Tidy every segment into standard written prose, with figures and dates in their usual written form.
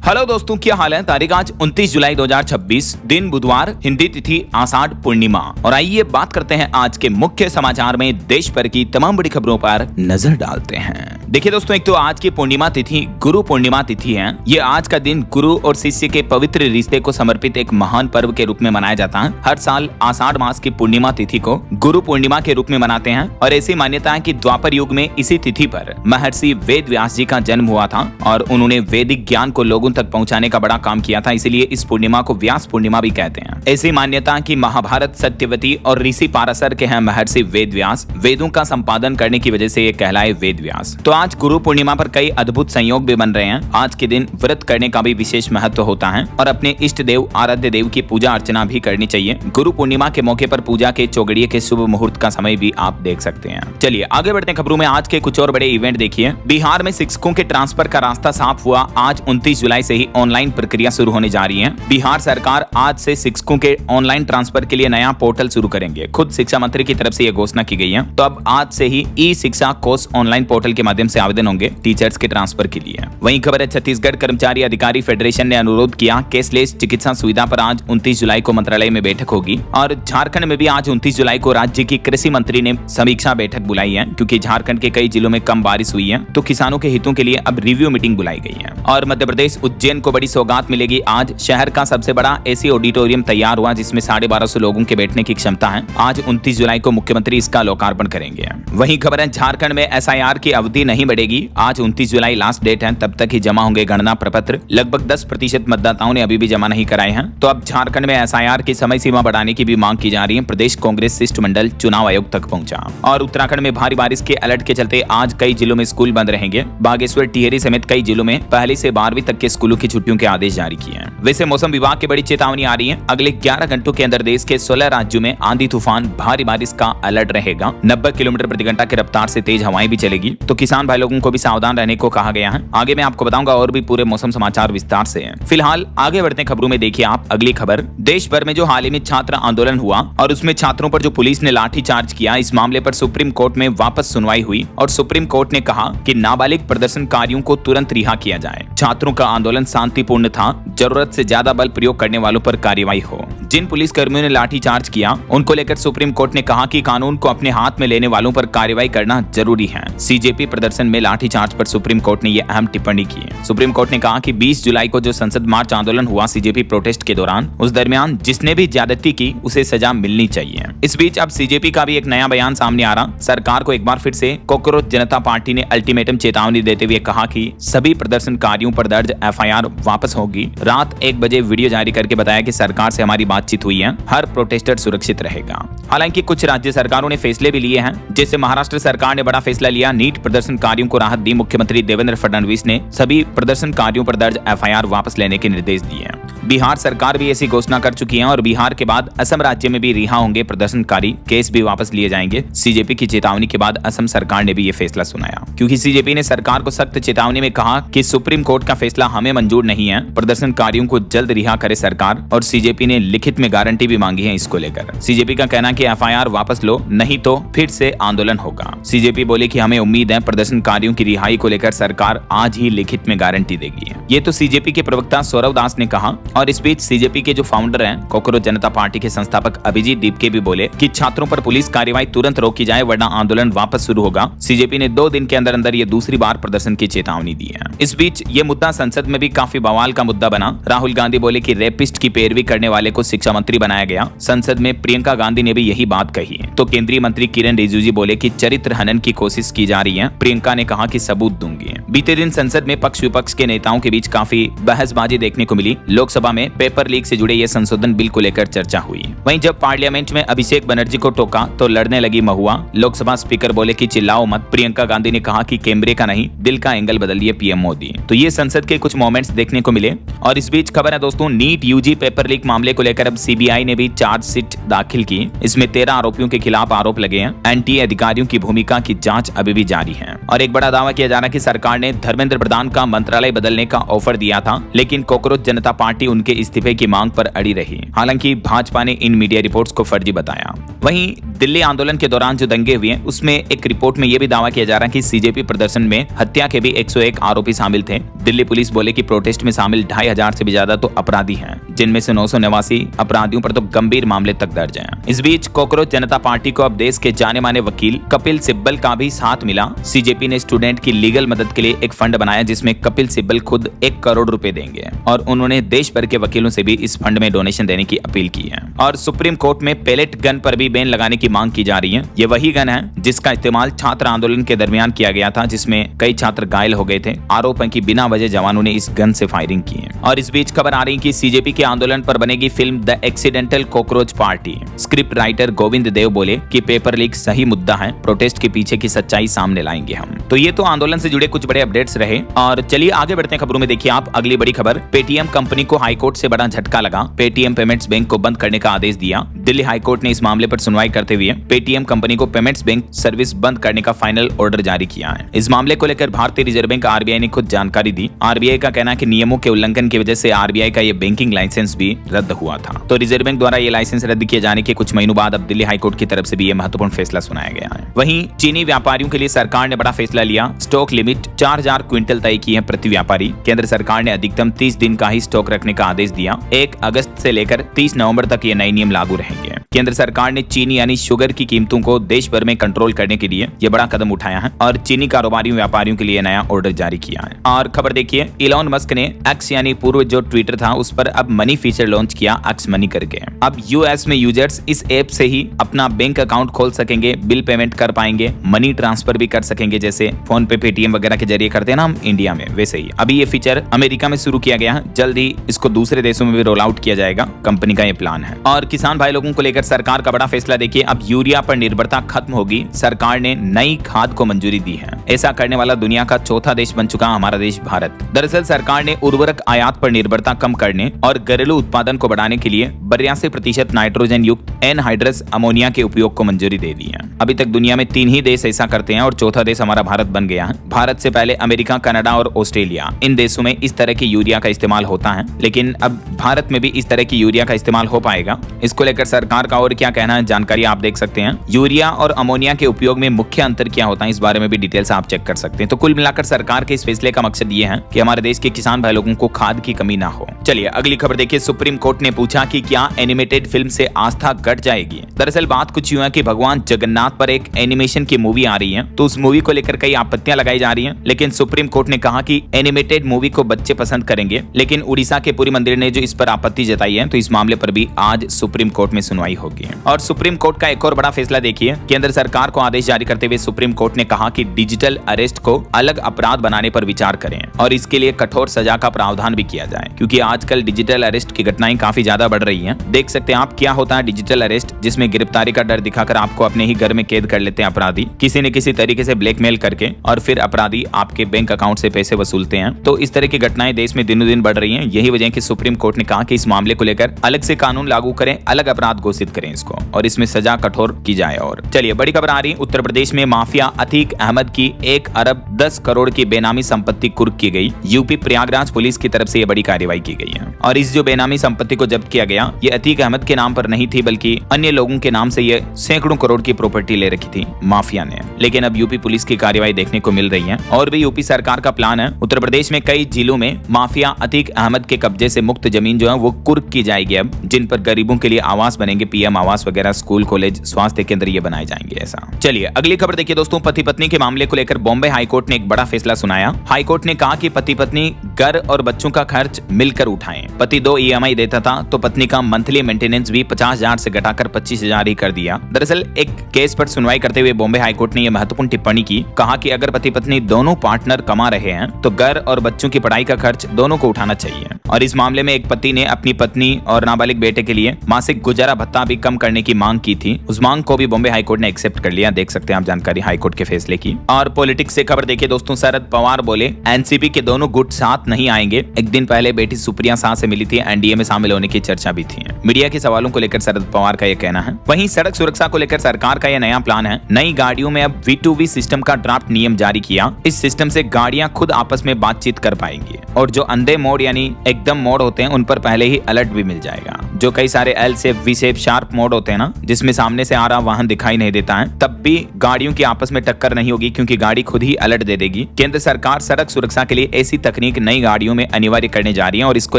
Hello दोस्तों, क्या हाल है। तारीख आज 29 जुलाई 2026, दिन बुधवार, हिंदी तिथि आषाढ़ पूर्णिमा। और आइए बात करते हैं आज के मुख्य समाचार में देश भर की तमाम बड़ी खबरों पर नजर डालते हैं। देखिए दोस्तों, एक तो आज की पूर्णिमा तिथि गुरु पूर्णिमा तिथि है। ये आज का दिन गुरु और शिष्य के पवित्र रिश्ते को समर्पित एक महान पर्व के रूप में मनाया जाता है। हर साल आषाढ़ मास की पूर्णिमा तिथि को गुरु पूर्णिमा के रूप में मनाते हैं और ऐसी मान्यता है कि द्वापर युग में इसी तिथि पर महर्षि वेद व्यास जी का जन्म हुआ था और उन्होंने वैदिक ज्ञान को लोगों तक पहुंचाने का बड़ा काम किया था। इसीलिए इस पूर्णिमा को व्यास पूर्णिमा भी कहते हैं। ऐसी मान्यता कि महाभारत सत्यवती और ऋषि पाराशर के हैं महर्षि वेद व्यास। वेदों का संपादन करने की वजह से ये कहलाए वेद व्यास। तो आज गुरु पूर्णिमा पर कई अद्भुत संयोग भी बन रहे हैं। आज के दिन व्रत करने का भी विशेष महत्व होता है और अपने इष्ट देव आराध्य देव की पूजा अर्चना भी करनी चाहिए। गुरु पूर्णिमा के मौके पर पूजा के चौगड़िए के शुभ मुहूर्त का समय भी आप देख सकते हैं। चलिए आगे बढ़ते हैं खबरों में। आज के कुछ और बड़े इवेंट देखिए। बिहार में शिक्षकों के ट्रांसफर का रास्ता साफ हुआ। आज 29 जुलाई से ही ऑनलाइन प्रक्रिया शुरू होने जा रही है। बिहार सरकार आज से शिक्षकों के ऑनलाइन ट्रांसफर के लिए नया पोर्टल शुरू करेंगे। खुद शिक्षा मंत्री की तरफ से यह घोषणा की गई है। तो अब आज से ही ई शिक्षा कोष ऑनलाइन पोर्टल के माध्यम से आवेदन होंगे टीचर्स के ट्रांसफर के लिए। वहीं खबर है, छत्तीसगढ़ कर्मचारी अधिकारी फेडरेशन ने अनुरोध किया कैशलेस चिकित्सा सुविधा पर आज 29 जुलाई को मंत्रालय में बैठक होगी। और झारखंड में भी आज 29 जुलाई को राज्य की कृषि मंत्री ने समीक्षा बैठक बुलाई है, क्योंकि झारखंड के कई जिलों में कम बारिश हुई है तो किसानों के हितों के लिए अब रिव्यू मीटिंग बुलाई गई है। और मध्य प्रदेश उज्जैन को बड़ी सौगात मिलेगी। आज शहर का सबसे बड़ा एसी ऑडिटोरियम तैयार हुआ जिसमें 1250 लोगों के बैठने की क्षमता है। आज 29 जुलाई को मुख्यमंत्री इसका लोकार्पण करेंगे। वहीं खबर है, झारखंड में एसआईआर की अवधि नहीं बढ़ेगी। आज 29 जुलाई लास्ट डेट है, तब तक ही जमा होंगे गणना प्रपत्र। लगभग 10% मतदाताओं ने अभी भी जमा नहीं कराए हैं। तो अब झारखंड में एसआईआर की समय सीमा बढ़ाने की भी मांग की जा रही है। प्रदेश कांग्रेस शिष्टमंडल चुनाव आयोग तक पहुंचा। और उत्तराखंड में भारी बारिश के अलर्ट के चलते आज कई जिलों में स्कूल बंद रहेंगे। बागेश्वर, टिहरी समेत कई जिलों में पहली से 12वीं तक के स्कूलों की छुट्टियों के आदेश जारी किए हैं। वैसे मौसम विभाग की बड़ी चेतावनी आ रही है। अगले 11 घंटों के अंदर देश के 16 राज्यों में आंधी तूफान भारी बारिश का अलर्ट रहेगा। 90 किलोमीटर प्रति घंटा की रफ्तार से तेज हवाएं भी चलेगी। तो किसान भाई लोगों को भी सावधान रहने को कहा गया है। आगे मैं आपको बताऊंगा और भी पूरे मौसम समाचार विस्तार से। फिलहाल आगे बढ़ते खबरों में देखिए आप अगली खबर। देश भर में जो हाल ही में छात्र आंदोलन हुआ और उसमें छात्रों पर जो पुलिस ने लाठीचार्ज किया, इस मामले पर सुप्रीम कोर्ट में वापस सुनवाई हुई और सुप्रीम कोर्ट ने कहा कि नाबालिग प्रदर्शनकारियों को तुरंत रिहा किया जाए। छात्रों का आंदोलन शांतिपूर्ण था, जरूरत से ज्यादा बल प्रयोग करने वालों पर कार्रवाई हो। जिन पुलिस कर्मियों ने लाठीचार्ज किया उनको लेकर सुप्रीम कोर्ट ने कहा कि कानून को अपने हाथ में लेने वालों पर कार्रवाई करना जरूरी है। सीजेपी प्रदर्शन में लाठीचार्ज पर सुप्रीम कोर्ट ने यह अहम टिप्पणी की है। सुप्रीम कोर्ट ने कहा कि 20 जुलाई को जो संसद मार्च आंदोलन हुआ सीजेपी प्रोटेस्ट के दौरान, उस दरमियान जिसने भी ज्यादती की उसे सजा मिलनी चाहिए। इस बीच अब सीजेपी का भी एक नया बयान सामने आ रहा। सरकार को एक बार फिर से कॉकरोच जनता पार्टी ने अल्टीमेटम चेतावनी देते हुए कहा कि सभी प्रदर्शनकारियों पर दर्ज एफआईआर वापस होगी। रात 1 बजे वीडियो जारी करके बताया कि सरकार से हमारी बातचीत हुई है, हर प्रोटेस्टर सुरक्षित रहेगा। हालांकि कुछ राज्य सरकारों ने फैसले भी लिए हैं। जैसे महाराष्ट्र सरकार ने बड़ा फैसला लिया, नीट प्रदर्शनकारियों को राहत दी। मुख्यमंत्री देवेंद्र फडणवीस ने सभी प्रदर्शनकारियों पर दर्ज एफआईआर वापस लेने के निर्देश दिए हैं। बिहार सरकार भी ऐसी घोषणा कर चुकी है और बिहार के बाद असम राज्य में भी रिहा होंगे प्रदर्शनकारी, केस भी वापस लिए जाएंगे। सीजेपी की चेतावनी के बाद असम सरकार ने भी ये फैसला सुनाया, क्योंकि सीजेपी ने सरकार को सख्त चेतावनी में कहा कि सुप्रीम कोर्ट का फैसला हमें मंजूर नहीं है, प्रदर्शनकारियों को जल्द रिहा करे सरकार। और सीजेपी ने लिखित में गारंटी भी मांगी है इसको लेकर। सीजेपी का कहना कि एफआईआर वापस लो, नहीं तो फिर से आंदोलन होगा। सीजेपी बोले कि हमें उम्मीद है प्रदर्शनकारियों की रिहाई को लेकर सरकार आज ही लिखित में गारंटी देगी। ये तो सीजेपी के प्रवक्ता सौरव दास ने कहा। और इस बीच सीजेपी के जो फाउंडर हैं, कॉकरोच जनता पार्टी के संस्थापक अभिजीत दीपके भी बोले कि छात्रों पर पुलिस कार्रवाई तुरंत रोकी जाए वरना आंदोलन वापस शुरू होगा। सीजेपी ने 2 दिन के अंदर अंदर ये दूसरी बार प्रदर्शन की चेतावनी दी है। इस बीच ये मुद्दा संसद में भी काफी बवाल का मुद्दा बना। राहुल गांधी बोले कि रेपिस्ट की पैरवी करने वाले को शिक्षा मंत्री बनाया गया। संसद में प्रियंका गांधी ने भी यही बात कही है। तो केंद्रीय मंत्री किरण रिजिजू बोले कि चरित्र हनन की कोशिश की जा रही है। प्रियंका ने कहा कि सबूत दूंगी। बीते दिन संसद में पक्ष विपक्ष के नेताओं के बीच काफी बहसबाजी देखने को मिली। लोकसभा में पेपर लीक से जुड़े ये संशोधन बिल को लेकर चर्चा हुई। वहीं जब पार्लियामेंट में अभिषेक बनर्जी को टोका तो लड़ने लगी महुआ। लोकसभा स्पीकर बोले कि चिल्लाओ मत। प्रियंका गांधी ने कहा कि कैमरे का नहीं दिल का एंगल बदलिए पीएम मोदी। तो ये संसद के कुछ मोमेंट्स देखने को मिले। और इस बीच खबर है दोस्तों, नीट यूजी पेपर लीक मामले को लेकर अब सीबीआई ने भी चार्जशीट दाखिल की। इसमें 13 आरोपियों के खिलाफ आरोप लगे हैं। एनटीए अधिकारियों की भूमिका की जांच अभी भी जारी है। और एक बड़ा दावा किया जा रहा है कि सरकार ने धर्मेंद्र प्रधान का मंत्रालय बदलने का ऑफर दिया था, लेकिन कॉकरोच जनता पार्टी उनके इस्तीफे की मांग पर अड़ी रही। हालांकि भाजपा ने इन मीडिया रिपोर्ट्स को फर्जी बताया। वहीं दिल्ली आंदोलन के दौरान जो दंगे हुए हैं उसमें एक रिपोर्ट में यह भी दावा किया जा रहा है कि सीजेपी प्रदर्शन में हत्या के भी 101 आरोपी शामिल थे। दिल्ली पुलिस बोले कि प्रोटेस्ट में शामिल 2500 से भी ज्यादा तो अपराधी हैं, जिनमें से 989 अपराधियों पर तो गंभीर मामले तक दर्ज हैं। इस बीच कॉकरोच जनता पार्टी को अब देश के जाने माने वकील कपिल सिब्बल का भी साथ मिला। सीजेपी ने स्टूडेंट की लीगल मदद के लिए एक फंड बनाया जिसमें कपिल सिब्बल खुद 1 करोड़ रुपए देंगे और उन्होंने देश भर के वकीलों से भी इस फंड में डोनेशन देने की अपील की है। और सुप्रीम कोर्ट में पेलेट गन पर भी बैन लगाने की मांग की जा रही है। ये वही गन है जिसका इस्तेमाल छात्र आंदोलन के दरमियान किया गया था, जिसमें कई छात्र घायल हो गए थे। आरोप है कि बिना वजह जवानों ने इस गन से फायरिंग की है। और इस बीच खबर आ रही है कि सीजेपी के आंदोलन पर बनेगी film the accidental cockroach party. Script writer Govind Dev बोले कि पेपर लीक सही मुद्दा है, प्रोटेस्ट के पीछे की सच्चाई सामने लाएंगे हम। तो ये तो आंदोलन से जुड़े कुछ बड़े अपडेट्स रहे। और चलिए आगे बढ़ते हैं खबरों में। देखिए आप अगली बड़ी खबर, पेटीएम कंपनी को हाईकोर्ट से बड़ा झटका लगा। पेटीएम पेमेंट्स बैंक को बंद करने का आदेश दिया। दिल्ली हाईकोर्ट ने इस मामले पर सुनवाई करते हुए पेटीएम कंपनी को पेमेंट्स बैंक सर्विस बंद करने का फाइनल ऑर्डर जारी किया है। इस मामले को लेकर भारतीय रिजर्व बैंक आरबीआई ने खुद जानकारी दी। आरबीआई का कहना है कि नियमों के उल्लंघन की वजह से आरबीआई का ये बैंकिंग लाइसेंस भी रद्द हुआ था। तो रिजर्व बैंक द्वारा ये लाइसेंस रद्द किए जाने के कुछ महीनों बाद अब दिल्ली हाईकोर्ट की तरफ से भी ये महत्वपूर्ण फैसला सुनाया गया है। वहीं चीनी व्यापारियों के लिए सरकार ने बड़ा फैसला लिया। स्टॉक लिमिट 4000 क्विंटल तय की है प्रति व्यापारी। केंद्र सरकार ने अधिकतम 30 दिन का ही स्टॉक रखने का आदेश दिया। 1 अगस्त से लेकर 30 नवंबर तक ये नए नियम लागू रहेंगे। केंद्र सरकार ने चीनी यानी शुगर की कीमतों को देश भर में कंट्रोल करने के लिए ये बड़ा कदम उठाया है और चीनी कारोबारियों व्यापारियों के लिए नया ऑर्डर जारी किया है। और खबर देखिए, इलॉन मस्क ने एक्स यानी पूर्व जो ट्विटर था उस पर अब मनी फीचर लॉन्च किया, एक्स मनी करके। अब यूएस में यूजर्स इस ऐप से ही अपना बैंक अकाउंट खोल सकेंगे, बिल पेमेंट कर पाएंगे, मनी ट्रांसफर भी कर सकेंगे, जैसे फोन पे, पेटीएम वगैरह के जरिए करते हैं ना हम इंडिया में, वैसे ही अभी ये फीचर अमेरिका में शुरू किया गया है। जल्द ही इसको दूसरे देशों में भी रोल आउट किया जाएगा, कंपनी का ये प्लान है। और किसान भाई लोगों को लेकर सरकार का बड़ा फैसला देखिए, अब यूरिया पर निर्भरता खत्म होगी। सरकार ने नई खाद को मंजूरी दी है। ऐसा करने वाला दुनिया का चौथा देश बन चुका हमारा देश भारत। दरअसल सरकार ने उर्वरक आयात पर निर्भरता कम करने और घरेलू उत्पादन को बढ़ाने के लिए 82% नाइट्रोजन युक्त एनहाइड्रस अमोनिया के उपयोग को मंजूरी दे दी है। अभी तक दुनिया में 3 ही देश ऐसा करते हैं और चौथा देश हमारा भारत बन गया है। भारत से पहले अमेरिका, कनाडा और ऑस्ट्रेलिया, इन देशों में इस तरह की यूरिया का इस्तेमाल होता है, लेकिन अब भारत में भी इस तरह की यूरिया का इस्तेमाल हो पाएगा। इसको लेकर सरकार का और क्या कहना है, जानकारी आप देख सकते हैं। यूरिया और अमोनिया के उपयोग में मुख्य अंतर क्या होता है, इस बारे में भी डिटेल्स आप चेक कर सकते हैं। तो कुल मिलाकर सरकार के इस फैसले का मकसद ये है कि हमारे देश के किसान भाई लोगों को खाद की कमी ना हो। चलिए अगली खबर देखिए, सुप्रीम कोर्ट ने पूछा कि क्या एनिमेटेड फिल्म से आस्था घट जाएगी। दरअसल बात कुछ यूं है कि भगवान जगन्नाथ पर एक एनिमेशन की मूवी आ रही है, तो उस मूवी को लेकर कई आपत्तियां लगाई जा रही हैं, लेकिन सुप्रीम कोर्ट ने कहा कि एनिमेटेड मूवी को बच्चे पसंद करेंगे। लेकिन उड़ीसा के पुरी मंदिर ने जो इस पर आपत्ति जताई है, तो इस मामले पर भी आज सुप्रीम कोर्ट में सुनवाई होगी। और सुप्रीम कोर्ट का एक और बड़ा फैसला देखिए, केंद्र सरकार को आदेश जारी करते हुए सुप्रीम कोर्ट ने कहा कि डिजिटल अरेस्ट को अलग अपराध बनाने पर विचार करें और इसके लिए कठोर सजा का प्रावधान भी किया जाए, क्योंकि आजकल डिजिटल अरेस्ट की घटनाएं काफी ज्यादा बढ़ रही हैं। देख सकते हैं आप क्या होता है डिजिटल अरेस्ट, जिसमें गिरफ्तारी का डर दिखाकर आपको अपने ही घर में कैद कर लेते हैं अपराधी, किसी न किसी तरीके से ब्लैकमेल करके, और फिर अपराधी आपके बैंक अकाउंट से पैसे वसूलते हैं। तो इस तरह की घटनाएं देश में दिनों दिन बढ़ रही हैं। यही वजह है कि सुप्रीम कोर्ट ने कहा कि इस मामले को लेकर अलग से कानून लागू करें, अलग अपराध घोषित करें इसको, और इसमें सजा कठोर की जाए। और चलिए बड़ी खबर आ रही है, उत्तर प्रदेश में माफिया अतीक अहमद की 1 अरब 10 करोड़ की बेनामी संपत्ति कुर्क की गई। यूपी प्रयागराज पुलिस की तरफ से ये बड़ी कार्रवाई की गई है। और इस जो बेनामी संपत्ति को जब्त किया गया, ये अतीक अहमद के नाम पर नहीं थी, बल्कि अन्य लोगों के नाम से ये सैकड़ों करोड़ की प्रॉपर्टी ले रखी थी माफिया ने। लेकिन अब यूपी पुलिस की कार्रवाई देखने को मिल रही है। और भी यूपी सरकार का प्लान है, उत्तर प्रदेश में कई जिलों में माफिया अतीक अहमद के कब्जे से मुक्त जमीन जो है वो कुर्क की जाएगी अब, जिन पर गरीबों के लिए आवास बनेंगे, पीएम आवास वगैरह, स्कूल, कॉलेज, स्वास्थ्य केंद्र ये बनाए जाएंगे ऐसा। चलिए अगली खबर देखिए दोस्तों, पति पत्नी के मामले को लेकर बॉम्बे हाईकोर्ट ने एक बड़ा फैसला सुनाया। हाईकोर्ट ने कहा कि पति पत्नी घर और बच्चों का खर्च मिलकर उठाएं। पति 2 EMI देता था तो पत्नी का मंथली मेंटेनेंस भी 50,000 से घटाकर 25,000 ही कर दिया। दरअसल एक केस पर सुनवाई करते हुए बॉम्बे हाईकोर्ट ने यह महत्वपूर्ण टिप्पणी की, कहा कि अगर पति पत्नी दोनों पार्टनर कमा रहे हैं तो घर और बच्चों की पढ़ाई का खर्च दोनों को उठाना चाहिए। और इस मामले में एक पति ने अपनी पत्नी और नाबालिग बेटे के लिए मासिक गुजारा भत्ता भी कम करने की मांग की थी। उस मांग को भी बॉम्बे हाईकोर्ट ने एक्सेप्ट कर लिया। देख सकते हैं आप जानकारी हाईकोर्ट के फैसले की। और पॉलिटिक्स से खबर देखिए दोस्तों, शरद पवार बोले एनसीपी के दोनों गुट साथ नहीं आएंगे। एक दिन पहले बेटी सुप्रीम सुप्रिया शाह से मिली थी, एनडीए में शामिल होने की चर्चा भी थी। मीडिया के सवालों को लेकर शरद पवार का यह कहना है। वहीं सड़क सुरक्षा को लेकर सरकार का यह नया प्लान है। नई गाड़ियों में अब V2V सिस्टम का ड्राफ्ट नियम जारी किया। इस सिस्टम से गाड़ियां खुद आपस में बातचीत कर पाएंगी और जो अंधे मोड यानी एकदम मोड होते हैं उन पर पहले ही अलर्ट भी मिल जाएगा। जो कई सारे L shape, V shape, sharp mode होते हैं ना, जिसमें सामने से आ रहा वाहन दिखाई नहीं देता है, तब भी गाड़ियों की आपस में टक्कर नहीं होगी क्योंकि गाड़ी खुद ही अलर्ट दे देगी। केंद्र सरकार सड़क सुरक्षा के लिए ऐसी तकनीक नई गाड़ियों में अनिवार्य करने जा रही है और इसको